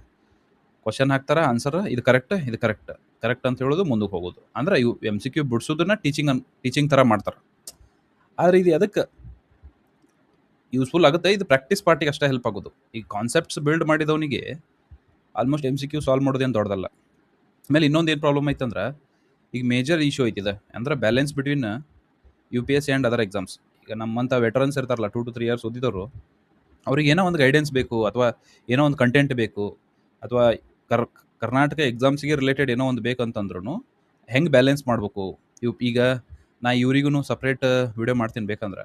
ಕ್ವಶನ್ ಹಾಕ್ತಾರೆ, ಆನ್ಸರ್ ಇದು ಕರೆಕ್ಟ್ ಅಂತ ಹೇಳೋದು, ಮುಂದಕ್ಕೆ ಹೋಗೋದು. ಅಂದ್ರೆ ಇವು MCQ ಬಿಡ್ಸೋದನ್ನ ಟೀಚಿಂಗ್ ಥರ ಮಾಡ್ತಾರೆ. ಆದರೆ ಇದು ಅದಕ್ಕೆ ಯೂಸ್ಫುಲ್ ಆಗುತ್ತೆ, ಇದು ಪ್ರಾಕ್ಟೀಸ್ ಪಾರ್ಟಿಗೆ ಅಷ್ಟೇ ಹೆಲ್ಪ್ ಆಗೋದು. ಈಗ ಕಾನ್ಸೆಪ್ಟ್ಸ್ ಬಿಲ್ಡ್ ಮಾಡಿದವನಿಗೆ ಆಲ್ಮೋಸ್ಟ್ MCQ ಸಾಲ್ವ್ ಮಾಡೋದೇನು ದೊಡ್ಡದಲ್ಲ. ಆಮೇಲೆ ಇನ್ನೊಂದು ಏನು ಪ್ರಾಬ್ಲಮ್ ಐತಂದ್ರೆ, ಈಗ ಮೇಜರ್ ಇಶ್ಯೂ ಐತಿದೆ ಅಂದ್ರೆ balance between UPSC and other exams. ಈಗ ನಮ್ಮಂಥ ವೆಟರನ್ಸ್ ಇರ್ತಾರಲ್ಲ, 2 to 3 years ಓದಿದವರು, ಅವ್ರಿಗೆ ಏನೋ ಒಂದು ಗೈಡೆನ್ಸ್ ಬೇಕು, ಅಥವಾ ಏನೋ ಒಂದು ಕಂಟೆಂಟ್ ಬೇಕು, ಅಥವಾ ಕರ್ನಾಟಕ ಎಕ್ಸಾಮ್ಸಿಗೆ ರಿಲೇಟೆಡ್ ಏನೋ ಒಂದು ಬೇಕಂತಂದ್ರೂ ಹೆಂಗೆ ಬ್ಯಾಲೆನ್ಸ್ ಮಾಡಬೇಕು. ಈಗ ನಾ ಇವ್ರಿಗೂ ಸಪ್ರೇಟ್ ವಿಡಿಯೋ ಮಾಡ್ತೀನಿ ಬೇಕಂದ್ರೆ.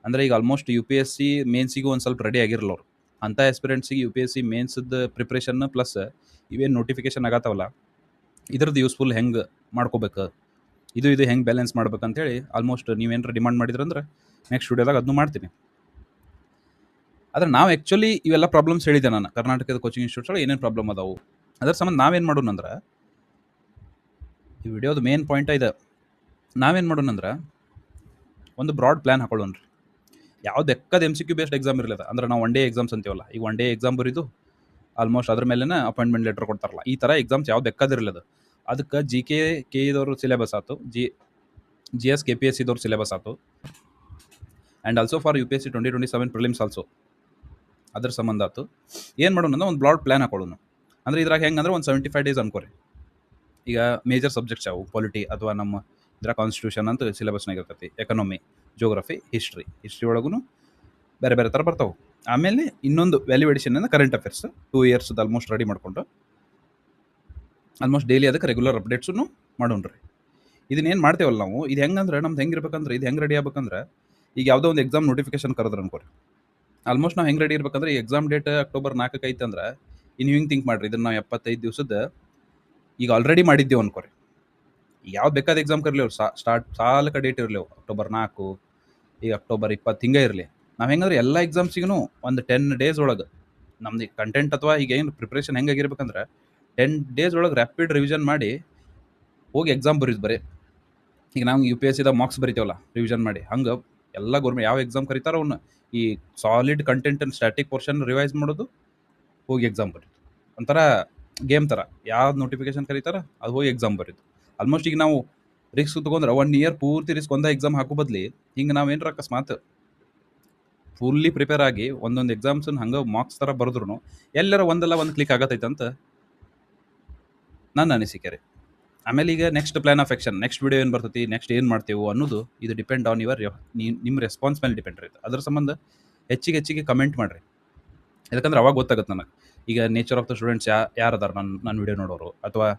ಅಂದರೆ ಈಗ ಆಲ್ಮೋಸ್ಟ್ UPSC ಮೇನ್ಸಿಗೂ ಒಂದು ಸ್ವಲ್ಪ ರೆಡಿ ಆಗಿರಲ್ಲ ಅವ್ರು. ಅಂಥ ಆಸ್ಪಿರೆಂಟ್ಸಿಗೆ UPSC ಮೇನ್ಸ್ದು ಪ್ರಿಪ್ರೇಷನ್ ಪ್ಲಸ್ ಇವೇನು ನೋಟಿಫಿಕೇಶನ್ ಆಗತ್ತವಲ್ಲ, ಇದ್ರದ್ದು ಯೂಸ್ಫುಲ್ ಹೆಂಗೆ ಮಾಡ್ಕೋಬೇಕು, ಇದು ಹೆಂಗೆ ಬ್ಯಾಲೆನ್ಸ್ ಮಾಡ್ಬೇಕಂತೇಳಿ ಆಲ್ಮೋಸ್ಟ್ ನೀವೇನಾರು ಡಿಮಾಂಡ್ ಮಾಡಿದ್ರಂದ್ರೆ ನೆಕ್ಸ್ಟ್ ವಿಡಿಯೋದಾಗ ಅದನ್ನು ಮಾಡ್ತೀನಿ. ಆದರೆ ನಾವು ಆ್ಯಕ್ಚುಲಿ ಇವೆಲ್ಲ ಪ್ರಾಬ್ಲಮ್ಸ್ ಹೇಳಿದ್ದೆ ನಾನು, ಕರ್ನಾಟಕದ ಕೋಚಿಂಗ್ ಇನ್ಸ್ಟಿಟ್ಯೂಟ್ಸ್ ಒಳಗೆ ಏನೇನು ಪ್ರಾಬ್ಲಮ್ ಅದಾವು. ಅದರ ಸಂಬಂಧ ನಾವೇನು ಮಾಡೋಣಂದ್ರೆ, ಈ ವಿಡಿಯೋದು ಮೇನ್ ಪಾಯಿಂಟ್ ಇದೆ. ನಾವೇನು ಮಾಡೋಣಂದ್ರೆ ಒಂದು ಬ್ರಾಡ್ ಪ್ಲ್ಯಾನ್ ಹಾಕೊಳ್ಳೋಣ್ರಿ. ಯಾವ್ದು ಎಕ್ಕದ MCQ ಬೇಸ್ಡ್ ಎಕ್ಸಾಮ್ ಇರಲಿಲ್ಲ ಅಂದ್ರೆ ನಾವು 1 day ಎಕ್ಸಾಮ್ಸ್ ಅಂತೀವಲ್ಲ, ಈಗ 1 day ಎಕ್ಸಾಮ್ ಬರೀದು ಆಲ್ಮೋಸ್ಟ್ ಅದ್ರ ಮೇಲೆ ಅಪಾಯಿಂಟ್ಮೆಂಟ್ ಲೆಟರ್ ಕೊಡ್ತಾರಲ್ಲ, ಈ ಥರ ಎಕ್ಸಾಮ್ಸ್ ಯಾವ್ದು ಎಕ್ಕದಿರಲಿಲ್ಲ. ಅದಕ್ಕೆ GK KEದವ್ರ ಸಿಲೆಬಸ್ ಆಯ್ತು, GS KPSCದವ್ರ ಸಿಲೆಬಸ್ ಆಯ್ತು, and also for UPSC 2027 prelims also ಅದ್ರ ಸಂಬಂಧ ಆಯ್ತು. ಏನು ಮಾಡೋಣ ಅಂದ್ರೆ ಒಂದು ಬ್ರಾಡ್ ಪ್ಲ್ಯಾನ್ ಹಾಕೊಳ್ಳೋಣ. ಅಂದರೆ ಇದ್ರಾಗ ಹೆಂಗಂದ್ರೆ ಒಂದು 75 days ಅನ್ಕೋರಿ. ಈಗ ಮೇಜರ್ ಸಬ್ಜೆಕ್ಟ್ಸ್ ಯಾವು, ಪಾಲಿಟಿ ಅಥವಾ ನಮ್ಮ ಇದರ ಕಾನ್ಸ್ಟಿಟ್ಯೂಷನ್ ಅಂತ ಸಿಲೆಬಸ್ನಾಗ ಇರ್ತೈತಿ, ಎಕನಾಮಿ, ಜೋಗ್ರಫಿ, ಹಿಸ್ಟ್ರಿ ಒಳಗೂ ಬೇರೆ ಬೇರೆ ಥರ ಬರ್ತಾವೆ. ಆಮೇಲೆ ಇನ್ನೊಂದು ವ್ಯಾಲ್ಯೂ ಎಡಿಷನ್ ಅಂದರೆ current affairs 2 years almost ready ಮಾಡ್ಕೊಂಡು ಆಲ್ಮೋಸ್ಟ್ ಡೈಲಿ ಅದಕ್ಕೆ ರೆಗ್ಯುಲರ್ ಅಪ್ಡೇಟ್ಸನ್ನು ಮಾಡೋಣ್ರಿ. ಇದನ್ನೇನು ಮಾಡ್ತೇವಲ್ಲ ನಾವು, ಇದು ಹೆಂಗಂದ್ರೆ ನಮ್ದು ಹೆಂಗೆ ಇರ್ಬೇಕಂದ್ರೆ, ಇದು ಹೆಂಗೆ ರೆಡಿ ಆಗ್ಬೇಕಂದ್ರೆ, ಈಗ ಯಾವುದೋ ಒಂದು ಎಕ್ಸಾಮ್ ನೋಟಿಫಿಕೇಶನ್ ಕರೆದ್ರೆ ಅನ್ಕೋರಿ, ಆಲ್ಮೋಸ್ಟ್ ನಾವು ಹೆಂಗೆ ರೆಡಿ ಇರ್ಬೇಕಂದ್ರೆ, ಈ ಎಕ್ಸಾಮ್ ಡೇಟ್ October 4 ಐತೆ ಅಂದ್ರೆ ಇನ್ನು ಹಿಂಗೆ ಥಿಂಕ್ ಮಾಡಿರಿ, ಇದನ್ನು ನಾವು 75 ದಿವಸದ ಈಗ ಆಲ್ರೆಡಿ ಮಾಡಿದ್ದೇವೆ ಅನ್ಕೋರಿ. ಯಾವ್ದು ಬೇಕಾದ ಎಕ್ಸಾಮ್ ಕರಲಿ, ಸಾಲಕ್ಕೆ ಡೇಟ್ ಇರಲಿ, October 4 ಈಗ October 20 ಹಿಂಗೆ ಇರಲಿ. ನಾವು ಹೆಂಗಂದ್ರೆ ಎಲ್ಲ ಎಕ್ಸಾಮ್ಸಿಗೂ ಒಂದು 10 days ಒಳಗೆ ನಮ್ದು ಕಂಟೆಂಟ್ ಅಥವಾ ಈಗ ಏನು ಪ್ರಿಪ್ರೇಷನ್ ಹೆಂಗಾಗಿರ್ಬೇಕಂದ್ರೆ 10 days ಒಳಗೆ ರ್ಯಾಪಿಡ್ ರಿವಿಷನ್ ಮಾಡಿ ಹೋಗಿ ಎಕ್ಸಾಮ್ ಬರೀದು ಬರೀ. ಈಗ ನಾವು UPSCದ ಮಾರ್ಕ್ಸ್ ಬರಿತೇವಲ್ಲ ರಿವಿಷನ್ ಮಾಡಿ, ಹಂಗೆ ಎಲ್ಲ ಗೌರ್ಮೆಂಟ್ ಯಾವ ಎಕ್ಸಾಮ್ ಕರೀತಾರೋ ಅವನ್ನ ಈ ಸಾಲಿಡ್ ಕಂಟೆಂಟನ್ನು ಸ್ಟ್ಯಾಟಿಕ್ ಪೋರ್ಷನ್ ರಿವೈಸ್ ಮಾಡೋದು, ಹೋಗಿ ಎಕ್ಸಾಮ್ ಬರೀದು. ಒಂಥರ ಗೇಮ್ ಥರ, ಯಾವ್ದು ನೋಟಿಫಿಕೇಶನ್ ಕರೀತಾರ ಅದು ಹೋಗಿ ಎಕ್ಸಾಮ್ ಬರೀದು. ಆಲ್ಮೋಸ್ಟ್ ಈಗ ನಾವು ರಿಸ್ಕ್ ತೊಗೊಂಡ್ರೆ 1 year ಪೂರ್ತಿ ರಿಸ್ಕ್ ಒಂದೇ ಎಕ್ಸಾಮ್ ಹಾಕೋ ಬದಲಿ, ಹಿಂಗೆ ನಾವೇನಾರ ಅಕಸ್ಮಾತ್ ಫುಲ್ಲಿ ಪ್ರಿಪೇರ್ ಆಗಿ ಒಂದೊಂದು ಎಕ್ಸಾಮ್ಸನ್ನು ಹಂಗೆ ಮಾರ್ಕ್ಸ್ ಥರ ಬರೆದ್ರು ಎಲ್ಲರ ಒಂದಲ್ಲ ಒಂದು ಕ್ಲಿಕ್ ಆಗತ್ತೈತೆ ಅಂತ ನನ್ನ ಅನಿಸಿಕೆ ರೀ. ಆಮೇಲೆ ಈಗ next plan of action, next video ಏನು ಬರ್ತೈತಿ, ನೆಕ್ಸ್ಟ್ ಏನು ಮಾಡ್ತೇವೆ ಅನ್ನೋದು ಇದು ಡಿಪೆಂಡ್ ಆನ್ ನಿಮ್ಮ ರೆಸ್ಪಾನ್ಸ್ ಮೇಲೆ ಡಿಪೆಂಡ್ ಇರುತ್ತೆ. ಅದ್ರ ಸಂಬಂಧ ಹೆಚ್ಚಿಗೆ ಕಮೆಂಟ್ ಮಾಡಿರಿ, ಯಾಕಂದ್ರೆ ಅವಾಗ ಗೊತ್ತಾಗುತ್ತೆ ನನಗೆ. ಈಗ ನೇಚರ್ ಆಫ್ ದ ಸ್ಟೂಡೆಂಟ್ಸ್ ಯಾರದಾರ ನನ್ನ ವಿಡಿಯೋ ನೋಡೋರು, ಅಥವಾ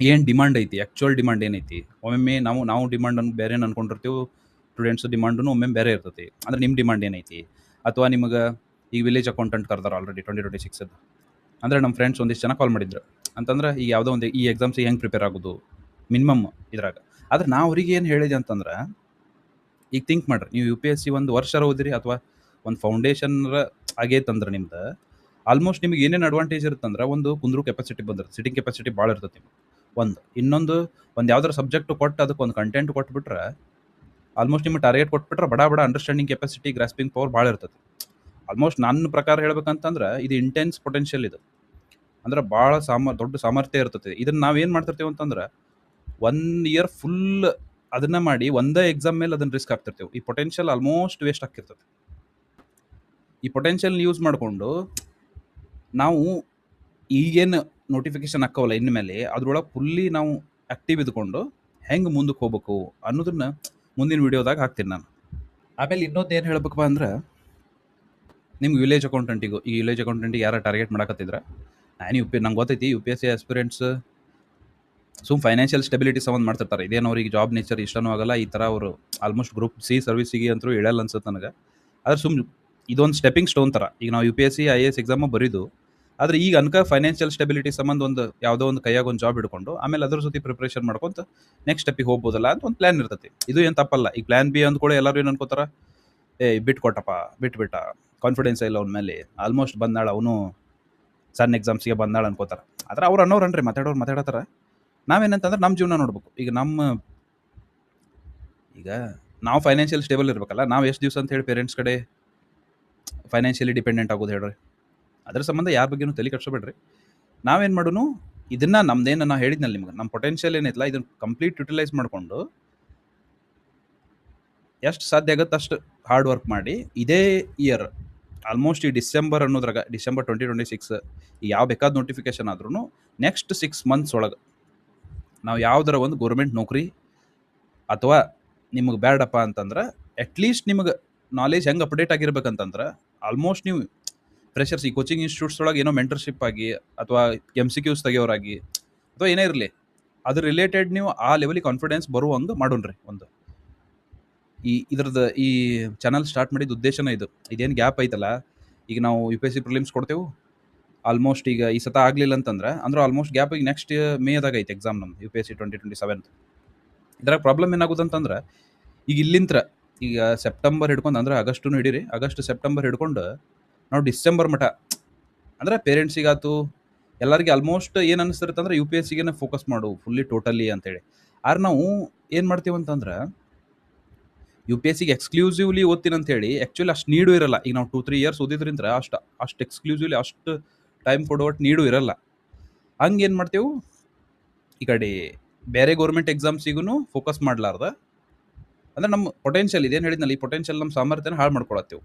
ಏನು ಡಿಮಾಂಡ್ ಐತಿ, ಆ್ಯಕ್ಚುಯಲ್ ಡಿಮಾಂಡ್ ಏನೈತಿ. ಒಮ್ಮೊಮ್ಮೆ ನಾವು ಡಿಮಾಂಡ್ ಬೇರೆ ಅನ್ಕೊಂಡಿರ್ತೀವಿ, ಸ್ಟೂಡೆಂಟ್ಸ್ ಡಿಮಾಂಡೂ ಒಮ್ಮೆ ಬೇರೆ ಇರ್ತೈತಿ. ಅಂದರೆ ನಿಮ್ಮ ಡಿಮಾಂಡ್ ಏನೈತಿ, ಅಥವಾ ನಿಮಗೆ ಈಗ ವಿಲೇಜ್ ಅಕೌಂಟೆಂಟ್ ಕರ್ದಾರ ಆಲ್ರೆಡಿ 2026 ಅಂದರೆ ನಮ್ಮ ಫ್ರೆಂಡ್ಸ್ ಒಂದಿಷ್ಟು ಜನ ಕಾಲ್ ಮಾಡಿದ್ರು ಅಂತಂದ್ರೆ, ಈಗ ಯಾವುದೋ ಒಂದು ಈ ಎಕ್ಸಾಮ್ಸಿಗೆ ಹೆಂಗೆ ಪ್ರಿಪೇರ್ ಆಗೋದು ಮಿನಿಮಮ್ ಇದ್ರಾಗ. ಆದರೆ ನಾ ಅವ್ರಿಗೆ ಏನು ಹೇಳಿದೆ ಅಂತಂದ್ರೆ, ಈಗ ಥಿಂಕ್ ಮಾಡಿರಿ, ನೀವು UPSC ಒಂದು ವರ್ಷ ಓದಿರಿ ಅಥವಾ ಒಂದು ಫೌಂಡೇಶನ್ರ ಆಗೈತಂದ್ರೆ ನಿಮ್ದು ಆಲ್ಮೋಸ್ಟ್ ನಿಮಗೆ ಏನೇನು ಅಡ್ವಾಂಟೇಜ್ ಇರುತ್ತಂದ್ರೆ, ಒಂದು ಕುಂದ್ರು ಕೆಪಾಸಿಟಿ ಬಂದಿರುತ್ತೆ, ಸಿಟಿಂಗ್ ಕೆಪಾಸಿಟಿ ಭಾಳ ಇರ್ತೈತಿ ಇನ್ನೊಂದು ಯಾವ್ದಾರು ಸಬ್ಜೆಕ್ಟ್ ಕೊಟ್ಟು ಅದಕ್ಕೆ ಒಂದು ಕಂಟೆಂಟ್ ಕೊಟ್ಬಿಟ್ರೆ, ಆಲ್ಮೋಸ್ಟ್ ನಿಮಗೆ ಟಾರ್ಗೆಟ್ ಕೊಟ್ಬಿಟ್ರೆ ಬಡ ಅಂಡರ್ಸ್ಟ್ಯಾಂಡಿಂಗ್ ಕೆಪಾಸಿಟಿ, ಗ್ರಾಸ್ಪಿಂಗ್ ಪವರ್ ಭಾಳ ಇರ್ತೈತಿ. ಆಲ್ಮೋಸ್ಟ್ ನನ್ನ ಪ್ರಕಾರ ಹೇಳ್ಬೇಕಂತಂದ್ರೆ ಇದು ಇಂಟೆನ್ಸ್ ಪೊಟೆನ್ಷಿಯಲ್, ಇದು ಅಂದ್ರೆ ಭಾಳ ದೊಡ್ಡ ಸಾಮರ್ಥ್ಯ ಇರ್ತೈತಿ. ಇದನ್ನು ನಾವೇನು ಮಾಡ್ತಿರ್ತೀವಿ ಅಂತಂದ್ರೆ 1 year ಫುಲ್ ಅದನ್ನ ಮಾಡಿ ಒಂದೇ ಎಕ್ಸಾಮ್ ಮೇಲೆ ಅದನ್ನು ರಿಸ್ಕ್ ಆಗ್ತಿರ್ತೀವಿ. ಈ ಪೊಟೆನ್ಷಿಯಲ್ ಆಲ್ಮೋಸ್ಟ್ ವೇಸ್ಟ್ ಆಗ್ತಿರ್ತದೆ. ಈ ಪೊಟೆನ್ಷಿಯಲ್ ಯೂಸ್ ಮಾಡಿಕೊಂಡು ನಾವು ಈಗೇನು ನೋಟಿಫಿಕೇಶನ್ ಹಾಕವಲ್ಲ ಇನ್ಮೇಲೆ ಅದ್ರೊಳಗೆ ಫುಲ್ಲಿ ನಾವು ಆ್ಯಕ್ಟಿವ್ ಇದ್ಕೊಂಡು ಹೆಂಗೆ ಮುಂದಕ್ಕೆ ಹೋಗ್ಬೇಕು ಅನ್ನೋದನ್ನ ಮುಂದಿನ ವಿಡಿಯೋದಾಗ ಹಾಕ್ತೀನಿ ನಾನು. ಆಮೇಲೆ ಇನ್ನೊಂದು ಏನು ಹೇಳ್ಬೇಕಪ್ಪ ಅಂದ್ರೆ, ನಿಮ್ಗೆ ವಿಲೇಜ್ ಅಕೌಂಟೆಂಟಿಗೆ ಯಾರು ಟಾರ್ಗೆಟ್ ಮಾಡಕತ್ತಿದ್ರೆ, ನಂಗೆ ಗೊತ್ತೈತಿ UPSC ಆಸ್ಪಿರೆಂಟ್ಸ್ ಫೈನಾನ್ಷಿಯಲ್ ಸ್ಟೆಬಿಲಿಟಿ ಸಂಬಂಧ ಮಾಡ್ತಿರ್ತಾರೆ. ಇದೇನು ಅವ್ರಿಗೆ ಜಾಬ್ ನೇಚರ್ ಇಷ್ಟನೂ ಆಗಲ್ಲ, ಈ ಥರ ಅವರು ಆಲ್ಮೋಸ್ಟ್ ಗ್ರೂಪ್ C ಸರ್ವಿಸಿಗೆ ಅಂತೂ ಇಳಲ್ಲ ಅನ್ಸುತ್ತೆ ನನಗೆ. ಆದರೆ ಇದೊಂದು ಸ್ಟೆಪ್ಪಿಂಗ್ ಸ್ಟೋನ್ ಥರ. ಈಗ ನಾವು UPSC IAS ಎಕ್ಸಾಮು ಬರೀದು ಆದ್ರೆ ಈಗ ಅನ್ಕ ಫೈನಾನ್ಷಿಯಲ್ ಸ್ಟೆಬಿಲಿಟಿ ಸಂಬಂಧ ಒಂದು ಯಾವುದೋ ಒಂದು ಕೈಯಾಗ ಒಂದು ಜಾಬ್ ಹಿಡ್ಕೊಂಡು ಆಮೇಲೆ ಅದ್ರ ಜೊತೆ ಪ್ರಿಪ್ರೇಷನ್ ಮಾಡ್ಕೊಂತ ನೆಕ್ಸ್ಟ್ ಸ್ಟೆಪ್ಪಿಗೆ ಹೋಗ್ಬೋದಲ್ಲ ಅಂತ ಒಂದು ಪ್ಲಾನ್ ಇರ್ತೈತಿ. ಇದು ಏನು ತಪ್ಪಲ್ಲ. ಈಗ ಪ್ಲಾನ್ ಬಿ ಅಂದ್ಕೊಳ್ಳಿ ಎಲ್ಲರೂ ಏನು ಅನ್ಕೋತಾರ, ಬಿಟ್ಟು ಕೊಟ್ಟಪ್ಪ, ಬಿಟ್ಟ ಕಾನ್ಫಿಡೆನ್ಸ್ ಇಲ್ಲ ಅವ್ನ ಮೇಲೆ, ಆಲ್ಮೋಸ್ಟ್ ಬಂದಾಳ, ಅವನು ಸಣ್ಣ ಎಕ್ಸಾಮ್ಸಿಗೆ ಬಂದಾಳ ಅನ್ಕೋತಾರ. ಆದ್ರೆ ಅವ್ರು ಅನ್ನೋರನ್ರಿ ಮಾತಾಡತ್ತಾರ. ನಾವೇನಂತಂದ್ರೆ ನಮ್ಮ ಜೀವನ ನೋಡ್ಬೇಕು. ಈಗ ನಾವು ಫೈನಾನ್ಷಿಯಲ್ ಸ್ಟೇಬಲ್ ಇರ್ಬೇಕಲ್ಲ. ನಾವು ಎಷ್ಟು ದಿವಸ ಅಂತ ಹೇಳಿ ಪೇರೆಂಟ್ಸ್ ಕಡೆ ಫೈನಾನ್ಷಿಯಲಿ ಡಿಪೆಂಡೆಂಟ್ ಆಗೋದು ಹೇಳ್ರಿ. ಅದ್ರ ಸಂಬಂಧ ಯಾರ ಬಗ್ಗೆನೂ ತಲೆ ಕೆಡ್ಸೋಬೇಡ್ರಿ. ನಾವೇನು ಮಾಡೋನು, ಇದನ್ನ ನಮ್ದೇನು ನಾ ಹೇಳಿದ್ನಲ್ಲ ನಿಮ್ಗೆ, ನಮ್ಮ ಪೊಟೆನ್ಷಿಯಲ್ ಏನೈತಲ್ಲ ಇದನ್ನ ಕಂಪ್ಲೀಟ್ ಯುಟಿಲೈಸ್ ಮಾಡಿಕೊಂಡು ಎಷ್ಟು ಸಾಧ್ಯ ಆಗುತ್ತೆ ಅಷ್ಟು ಹಾರ್ಡ್ ವರ್ಕ್ ಮಾಡಿ ಇದೇ ಇಯರ್ ಆಲ್ಮೋಸ್ಟ್ ಈ ಡಿಸೆಂಬರ್ ಅನ್ನೋದ್ರಾಗ, ಡಿಸೆಂಬರ್ 2026 ಯಾವ ಬೇಕಾದ ನೋಟಿಫಿಕೇಶನ್ ಆದ್ರೂ ನೆಕ್ಸ್ಟ್ 6 months ಒಳಗೆ ನಾವು ಯಾವ್ದಾರ ಒಂದು ಗೌರ್ಮೆಂಟ್ ನೌಕರಿ ಅಥವಾ ನಿಮಗೆ ಬೇಡಪ್ಪ ಅಂತಂದ್ರೆ ಅಟ್ಲೀಸ್ಟ್ ನಿಮಗೆ ನಾಲೆಜ್ ಹೆಂಗೆ ಅಪ್ಡೇಟ್ ಆಗಿರ್ಬೇಕಂತಂದ್ರೆ, ಆಲ್ಮೋಸ್ಟ್ ನೀವು ಫ್ರೆಷರ್ಸ್ ಈ ಕೋಚಿಂಗ್ ಇನ್ಸ್ಟಿಟ್ಯೂಟ್ಸ್ ಒಳಗೆ ಏನೋ ಮೆಂಟರ್ಶಿಪ್ ಆಗಿ ಅಥವಾ MCQs ತೆಗಿಯೋರಾಗಿ ಅಥವಾ ಏನೇ ಇರಲಿ ಅದ್ರ ರಿಲೇಟೆಡ್ ನೀವು ಆ ಲೆವೆಲಿಗೆ ಕಾನ್ಫಿಡೆನ್ಸ್ ಬರುವಂಗೆ ಮಾಡೋಣ್ರಿ. ಒಂದು ಇದ್ರದ್ದು ಈ ಚಾನಲ್ ಸ್ಟಾರ್ಟ್ ಮಾಡಿದ ಉದ್ದೇಶನೇ ಇದು. ಇದೇನು ಗ್ಯಾಪ್ ಐತಲ್ಲ, ಈಗ ನಾವು UPSC ಪ್ರಿಲಿಮ್ಸ್ ಕೊಡ್ತೇವೆ, ಆಲ್ಮೋಸ್ಟ್ ಈಗ ಈ ಸತ ಆಗಲಿಲ್ಲ ಅಂತಂದ್ರೆ ಆಲ್ಮೋಸ್ಟ್ ಗ್ಯಾಪ್ ಈಗ ನೆಕ್ಸ್ಟ್ ಮೇದಾಗ ಐತೆ ಎಕ್ಸಾಮ್ ನಮ್ದು UPSC 2027. ಇದ್ರಾಗ ಪ್ರಾಬ್ಲಮ್ ಏನಾಗುತ್ತಂತಂದ್ರೆ, ಈಗ ಇಲ್ಲಿಂತ್ರ ಈಗ ಸೆಪ್ಟೆಂಬರ್ ಹಿಡ್ಕೊಂಡು ಅಂದ್ರೆ ಆಗಸ್ಟು ಹಿಡೀರಿ, ಆಗಸ್ಟ್ ಸೆಪ್ಟೆಂಬರ್ ಹಿಡ್ಕೊಂಡು ನಾವು ಡಿಸೆಂಬರ್ ಮಠ ಅಂದ್ರೆ ಪೇರೆಂಟ್ಸಿಗಾತು ಎಲ್ಲರಿಗೆ ಆಲ್ಮೋಸ್ಟ್ ಏನು ಅನಿಸ್ತಿರುತ್ತೆ ಅಂದ್ರೆ UPSCಗೆ ಫೋಕಸ್ ಮಾಡು ಫುಲ್ಲಿ ಟೋಟಲಿ ಅಂತೇಳಿ. ಆದ್ರೆ ನಾವು ಏನು ಮಾಡ್ತೀವಿ ಅಂತಂದ್ರೆ UPSCಗೆ ಎಕ್ಸ್ಕ್ಲೂಸಿವ್ಲಿ ಓದ್ತೀನಿ ಅಂತೇಳಿ ಆ್ಯಕ್ಚುಲಿ ಅಷ್ಟು ನೀಡು ಇರಲ್ಲ. ಈಗ ನಾವು 2-3 years ಓದಿದ್ರಿಂದ ಅಷ್ಟು ಎಕ್ಸ್ಕ್ಲೂಸಿವ್ಲಿ ಅಷ್ಟು ಟೈಮ್ ಕೊಡೋವಟ್ಟು ನೀಡು ಇರಲ್ಲ. ಹಂಗೆ ಏನು ಮಾಡ್ತೇವೆ, ಈ ಕಡೆ ಬೇರೆ ಗೌರ್ಮೆಂಟ್ ಎಕ್ಸಾಮ್ಸಿಗೂ ಫೋಕಸ್ ಮಾಡಲಾರ್ದ ಅಂದ್ರೆ ನಮ್ಮ ಪೊಟೆನ್ಷಿಯಲ್ ಇದೇನು ಹೇಳಿದ್ನಲ್ಲ, ಈ ಪೊಟೆನ್ಷಿಯಲ್ ನಮ್ಮ ಸಾಮರ್ಥ್ಯನ ಹಾಳು ಮಾಡ್ಕೊಳತ್ತೇವೆ.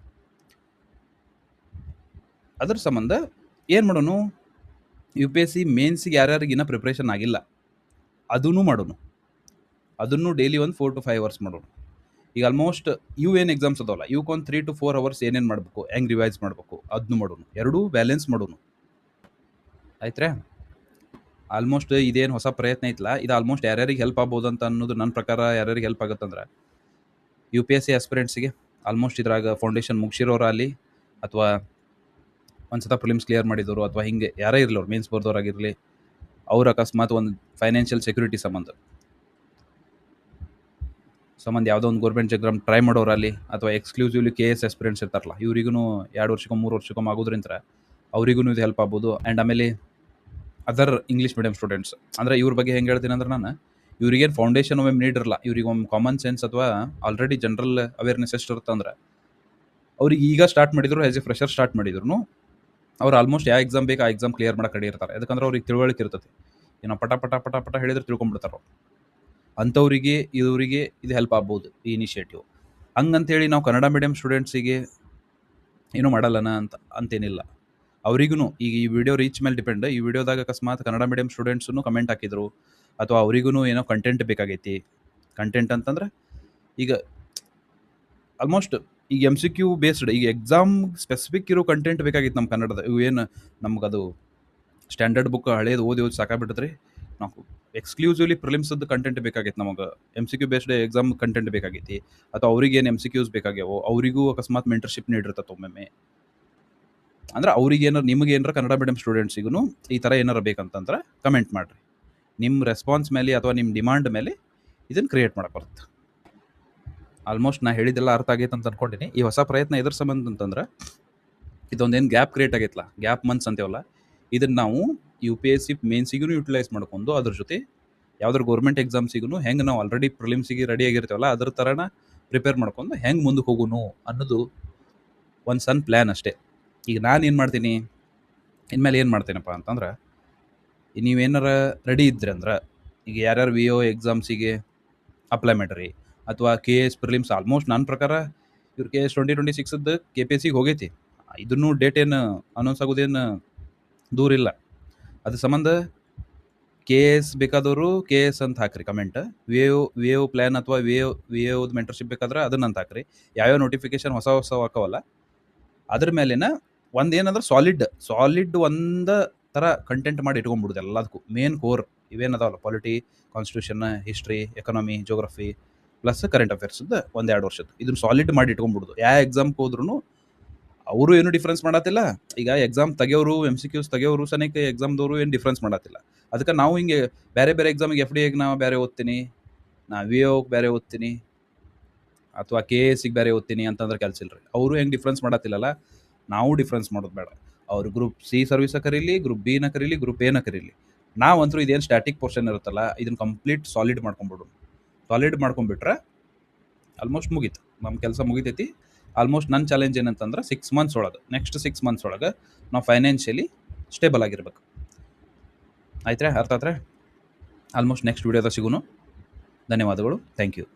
ಅದ್ರ ಸಂಬಂಧ ಏನು ಮಾಡೋನು, UPSC ಮೇನ್ಸಿಗೆ ಯಾರ್ಯಾರಿಗಿನ್ನ ಪ್ರಿಪ್ರೇಷನ್ ಆಗಿಲ್ಲ ಅದನ್ನು ಮಾಡೋನು, ಅದನ್ನು ಡೈಲಿ ಒಂದು 4 to 5 hours ಮಾಡೋನು. ಈಗ ಆಲ್ಮೋಸ್ಟ್ ಇವು ಏನು ಎಕ್ಸಾಮ್ಸ್ ಅದಾವಲ್ಲ ಇವಕ್ಕೊಂದು 3 to 4 hours ಏನೇನು ಮಾಡಬೇಕು, ಹೆಂಗೆ ರಿವೈಸ್ ಮಾಡಬೇಕು ಅದನ್ನು ಮಾಡೋನು, ಎರಡೂ ಬ್ಯಾಲೆನ್ಸ್ ಮಾಡೋನು. ಆಯ್ತ್ರಾ? ಆಲ್ಮೋಸ್ಟ್ ಇದೇನು ಹೊಸ ಪ್ರಯತ್ನ ಐತಲ್ಲ, ಇದು ಆಲ್ಮೋಸ್ಟ್ ಯಾರ್ಯಾರಿಗೆ ಹೆಲ್ಪ್ ಆಗ್ಬೋದು ಅಂತ ಅನ್ನೋದು ನನ್ನ ಪ್ರಕಾರ. ಯಾರ್ಯಾರಿಗೆ ಹೆಲ್ಪ್ ಆಗುತ್ತಂದ್ರೆ UPSC ಆಸ್ಪಿರೆಂಟ್ಸಿಗೆ ಆಲ್ಮೋಸ್ಟ್ ಇದ್ರಾಗ ಫೌಂಡೇಶನ್ ಮುಗಿಸಿರೋರಾಗಲಿ ಅಥವಾ ಒಂದು ಸತ ಪ್ರಿಲಿಮ್ಸ್ ಕ್ಲಿಯರ್ ಮಾಡಿದವರು ಅಥವಾ ಹಿಂಗೆ ಯಾರೇ ಇರಲಿ, ಅವ್ರು ಮೇನ್ಸ್ ಬರ್ದವ್ರಾಗಿರಲಿ, ಅವ್ರು ಅಕಸ್ಮಾತ್ ಒಂದು ಫೈನಾನ್ಷಿಯಲ್ ಸೆಕ್ಯೂರಿಟಿ ಸಂಬಂಧ ಯಾವುದೋ ಒಂದು ಗೌರ್ಮೆಂಟ್ ಎಕ್ಸಾಮ್ ಟ್ರೈ ಮಾಡೋರಲ್ಲಿ ಅಥವಾ ಎಕ್ಸ್ಕ್ಲೂಸಿವ್ಲಿ KS ಆಸ್ಪಿರೆಂಟ್ಸ್ ಇರ್ತಾರಲ್ಲ, ಇವ್ರಿಗೂ 2 ವರ್ಷಕ್ಕೊಮ್ಮೆ 3 ವರ್ಷಕ್ಕೊಮ್ಮೆ ಆಗೋದ್ರಿಂದ ಅವರಿಗೂ ಇದು ಹೆಲ್ಪ್ ಆಗ್ಬೋದು. ಆ್ಯಂಡ್ ಆಮೇಲೆ ಅದರ್ ಇಂಗ್ಲೀಷ್ ಮೀಡಿಯಂ ಸ್ಟೂಡೆಂಟ್ಸ್ ಅಂದ್ರೆ ಇವ್ರ ಬಗ್ಗೆ ಹೆಂಗೆ ಹೇಳ್ತೀನಿ ಅಂದ್ರೆ, ನಾನು ಇವ್ರಿಗೇನು ಫೌಂಡೇಶನ್ ಒಮ್ಮೆ ನೀಡಿರಲ್ಲ, ಇವ್ರಿಗೊಮ್ಮೆ ಕಾಮನ್ ಸೆನ್ಸ್ ಅಥವಾ ಆಲ್ರೆಡಿ ಜನರಲ್ ಅವೇರ್ನೆಸ್ ಎಷ್ಟು ಇರುತ್ತೆ ಅಂದ್ರೆ, ಅವ್ರಿಗೆ ಈಗ ಸ್ಟಾರ್ಟ್ ಮಾಡಿದ್ರು ಆ್ಯಸ್ ಎ ಫ್ರೆಷರ್ ಸ್ಟಾರ್ಟ್ ಮಾಡಿದ್ರು ಅವ್ರು ಆಲ್ಮೋಸ್ಟ್ ಯಾವ ಎಕ್ಸಾಮ್ ಬೇಕು ಆ ಎಕ್ಸಾಮ್ ಕ್ಲಿಯರ್ ಮಾಡಕ್ಕೆ ರೆಡಿ ಇರ್ತಾರೆ. ಯಾಕಂದ್ರೆ ಅವ್ರಿಗೆ ತಿಳುವಳಿಕೆ ಇರ್ತೈತಿ, ಏನೋ ಪಟ ಹೇಳಿದ್ರೆ ತಿಳ್ಕೊಂಡ್ಬಿಡ್ತಾರೆ. ಅಂಥವ್ರಿಗೆ ಇವರಿಗೆ ಇದು ಹೆಲ್ಪ್ ಆಗ್ಬೋದು ಈ ಇನಿಷಿಯೇಟಿವ್. ಹಂಗಂತೇಳಿ ನಾವು ಕನ್ನಡ ಮೀಡಿಯಂ ಸ್ಟೂಡೆಂಟ್ಸಿಗೆ ಏನೂ ಮಾಡಲ್ಲನ ಅಂತೇನಿಲ್ಲ. ಅವರಿಗೂ ಈಗ ಈ ವಿಡಿಯೋ ರೀಚ್ ಮೇಲೆ ಡಿಪೆಂಡ್. ಈ ವಿಡಿಯೋದಾಗ ಅಕಸ್ಮಾತ್ ಕನ್ನಡ ಮೀಡಿಯಂ ಸ್ಟೂಡೆಂಟ್ಸನ್ನು ಕಮೆಂಟ್ ಹಾಕಿದ್ರು ಅಥವಾ ಅವರಿಗೂ ಏನೋ ಕಂಟೆಂಟ್ ಬೇಕಾಗೈತಿ. ಕಂಟೆಂಟ್ ಅಂತಂದ್ರೆ ಈಗ ಆಲ್ಮೋಸ್ಟ್ ಈಗ MCQ ಬೇಸ್ಡ್ ಈಗ ಎಕ್ಸಾಮ್ ಸ್ಪೆಸಿಫಿಕ್ ಇರೋ ಕಂಟೆಂಟ್ ಬೇಕಾಗಿತ್ತು ನಮ್ಮ ಕನ್ನಡದ. ಇವು ಏನು ನಮ್ಗದು ಸ್ಟ್ಯಾಂಡರ್ಡ್ ಬುಕ್ ಹಳೇದು ಓದಿ ಸಾಕಾಗ್ಬಿಟ್ಟದ್ರಿ. ನಾವು ಎಕ್ಸ್ಕ್ಲೂಸಿವ್ಲಿ ಪ್ರಿಲಿಮ್ಸದ್ದು ಕಂಟೆಂಟ್ ಬೇಕಾಗಿತ್ತು ನಮಗೆ. MCQ ಬೇಸ್ಡ್ ಎಕ್ಸಾಮ್ ಕಂಟೆಂಟ್ ಬೇಕಾಗೈತಿ ಅಥವಾ ಅವ್ರಿಗೇನು MCQs ಬೇಕಾಗ್ಯಾವೋ ಅವರಿಗೂ ಅಕಸ್ಮಾತ್ ಮೆಂಟರ್ಶಿಪ್ ನೀಡಿರ್ತದೆ ಒಮ್ಮೊಮ್ಮೆ. ಅಂದ್ರೆ ಅವ್ರಿಗೇನಾರು ನಿಮಗೇನಾರ ಕನ್ನಡ ಮೀಡಿಯಂ ಸ್ಟೂಡೆಂಟ್ಸಿಗೂ ಈ ಥರ ಏನಾರು ಬೇಕಂತಂದ್ರೆ ಕಮೆಂಟ್ ಮಾಡಿರಿ. ನಿಮ್ಮ ರೆಸ್ಪಾನ್ಸ್ ಮೇಲೆ ಅಥವಾ ನಿಮ್ಮ ಡಿಮಾಂಡ್ ಮೇಲೆ ಇದನ್ನು ಕ್ರಿಯೇಟ್ ಮಾಡಕ್ಕೆ ಬರುತ್ತೆ. ಆಲ್ಮೋಸ್ಟ್ ನಾ ಹೇಳಿದ್ದೆಲ್ಲ ಅರ್ಥ ಆಗೈತೆ ಅಂತ ಅನ್ಕೊಂಡಿನಿ. ಈ ಹೊಸ ಪ್ರಯತ್ನ ಇದ್ರ ಸಂಬಂಧ ಅಂತಂದ್ರೆ, ಇದೊಂದೇನು ಗ್ಯಾಪ್ ಕ್ರಿಯೇಟ್ ಆಗೈತಲ್ಲ, ಗ್ಯಾಪ್ ಮಂತ್ಸ್ ಅಂತೇವಲ್ಲ, ಇದನ್ನು ನಾವು UPSC ಮೇನ್ಸಿಗೂ ಯುಟಿಲೈಸ್ ಮಾಡ್ಕೊಂಡು ಅದ್ರ ಜೊತೆ ಯಾವ್ದಾದ್ರು ಗೌರ್ಮೆಂಟ್ ಎಕ್ಸಾಮ್ಸಿಗೂ ಹೆಂಗೆ ನಾವು ಆಲ್ರೆಡಿ ಪ್ರಿಲಿಮ್ಸಿಗೆ ರೆಡಿ ಆಗಿರ್ತೀವಲ್ಲ ಅದ್ರ ಥರನ ಪ್ರಿಪೇರ್ ಮಾಡ್ಕೊಂಡು ಹೆಂಗೆ ಮುಂದಕ್ಕೆ ಹೋಗೋನು ಅನ್ನೋದು ಒಂದು ಸಣ್ಣ ಪ್ಲ್ಯಾನ್ ಅಷ್ಟೇ. ಈಗ ನಾನು ಏನು ಮಾಡ್ತೀನಿ, ಇನ್ಮೇಲೆ ಏನು ಮಾಡ್ತೀನಪ್ಪ ಅಂತಂದ್ರೆ, ನೀವೇನಾರ ರೆಡಿ ಇದ್ರಿ ಅಂದ್ರೆ ಈಗ ಯಾರ್ಯಾರು VO ಎಕ್ಸಾಮ್ಸಿಗೆ ಅಪ್ಲೈ ಮಾಡಿರಿ ಅಥವಾ KS ಪ್ರಿಲಿಮ್ಸ್ ಆಲ್ಮೋಸ್ಟ್ ನನ್ನ ಪ್ರಕಾರ ಇವ್ರು KS 2026 KPSCಗೆ ಹೋಗೈತಿ. ಇದನ್ನು ಡೇಟ್ ಏನು ಅನೌನ್ಸ್ ಆಗೋದೇನು ದೂರ ಇಲ್ಲ. ಅದ್ರ ಸಂಬಂಧ KS ಬೇಕಾದವರು KS ಅಂತ ಹಾಕ್ರಿ ಕಮೆಂಟ್. VO ಪ್ಲ್ಯಾನ್ ಅಥವಾ VOದ ಮೆಂಟರ್ಶಿಪ್ ಬೇಕಾದ್ರೆ ಅದನ್ನ ಅಂತ ಹಾಕ್ರಿ. ಯಾವ್ಯಾವ ನೋಟಿಫಿಕೇಶನ್ ಹೊಸ ಹಾಕವಲ್ಲ ಅದ್ರ ಮೇಲಿನ ಒಂದೇನಂದ್ರೆ ಸಾಲಿಡ್ ಒಂದು ಥರ ಕಂಟೆಂಟ್ ಮಾಡಿ ಇಟ್ಕೊಂಡ್ಬಿಡುದು ಎಲ್ಲದಕ್ಕೂ. ಮೇನ್ ಕೋರ್ ಇವೇನದಾವಲ್ಲ, polity, constitution, history, economy, geography plus current ಅಫೇರ್ಸ್ದು 1-2 ವರ್ಷದ್ದು ಇದನ್ನು ಸಾಲಿಡ್ ಮಾಡಿ ಇಟ್ಕೊಂಡ್ಬಿಡುದು. ಯಾವ ಎಕ್ಸಾಮ್ಗೆ ಹೋದ್ರೂ ಅವರು ಏನು ಡಿಫ್ರೆನ್ಸ್ ಮಾಡತ್ತಿಲ್ಲ. ಈಗ ಎಕ್ಸಾಮ್ ತೆಗಿಯೋರು, MCQs ತೆಗಿಯೋರು ಸನೇಕ ಎಕ್ಸಾಮ್ದವರು ಏನು ಡಿಫ್ರೆನ್ಸ್ ಮಾಡತ್ತಿಲ್ಲ. ಅದಕ್ಕೆ ನಾವು ಹಿಂಗೆ ಬೇರೆ ಬೇರೆ ಎಕ್ಸಾಮಿಗೆ FDAಗೆ ನಾವು ಬೇರೆ ಓದ್ತೀನಿ, ನಾ VAOಗೆ ಬೇರೆ ಓದ್ತೀನಿ, ಅಥವಾ KASಗೆ ಬೇರೆ ಓದ್ತೀನಿ ಅಂತಂದ್ರೆ ಕೆಲಸ ಇಲ್ರಿ. ಅವರು ಹೆಂಗೆ ಡಿಫ್ರೆನ್ಸ್ ಮಾಡತ್ತಿಲ್ಲಲ್ಲ, ನಾವು ಡಿಫ್ರೆನ್ಸ್ ಮಾಡೋದು ಬೇಡ. ಅವ್ರು ಗ್ರೂಪ್ ಸಿ ಸರ್ವಿಸ ಕರೀಲಿ, ಗ್ರೂಪ್ ಬಿನ ಕರೀಲಿ, ಗ್ರೂಪ್ ಎನ ಕರೀಲಿ, ನಾವಂತರೂ ಇದೇನು ಸ್ಟ್ಯಾಟಿಕ್ ಪೋರ್ಷನ್ ಇರುತ್ತಲ್ಲ ಇದನ್ನ ಕಂಪ್ಲೀಟ್ ಸಾಲಿಡ್ ಮಾಡ್ಕೊಂಡ್ಬಿಡು. ಸಾಲಿಡ್ ಮಾಡ್ಕೊಂಡ್ಬಿಟ್ರೆ ಆಲ್ಮೋಸ್ಟ್ ಮುಗೀತು, ನಮ್ಮ ಕೆಲಸ ಮುಗಿತೈತಿ. ಆಲ್ಮೋಸ್ಟ್ ನನ್ನ ಚಾಲೆಂಜ್ ಏನಂತಂದ್ರೆ 6 ಮಂತ್ಸ್ ಒಳಗೆ, ನೆಕ್ಸ್ಟ್ 6 ಮಂತ್ಸ್ ಒಳಗೆ ನಾವು ಫೈನಾನ್ಷಿಯಲಿ ಸ್ಟೇಬಲ್ ಆಗಿರ್ಬೇಕು. ಆಯ್ತಾ? ಅರ್ಥ ಆದ್ರೆ? ಆಲ್ಮೋಸ್ಟ್ ನೆಕ್ಸ್ಟ್ ವಿಡಿಯೋದಾಗ ಸಿಗೋನು. ಧನ್ಯವಾದಗಳು. Thank you.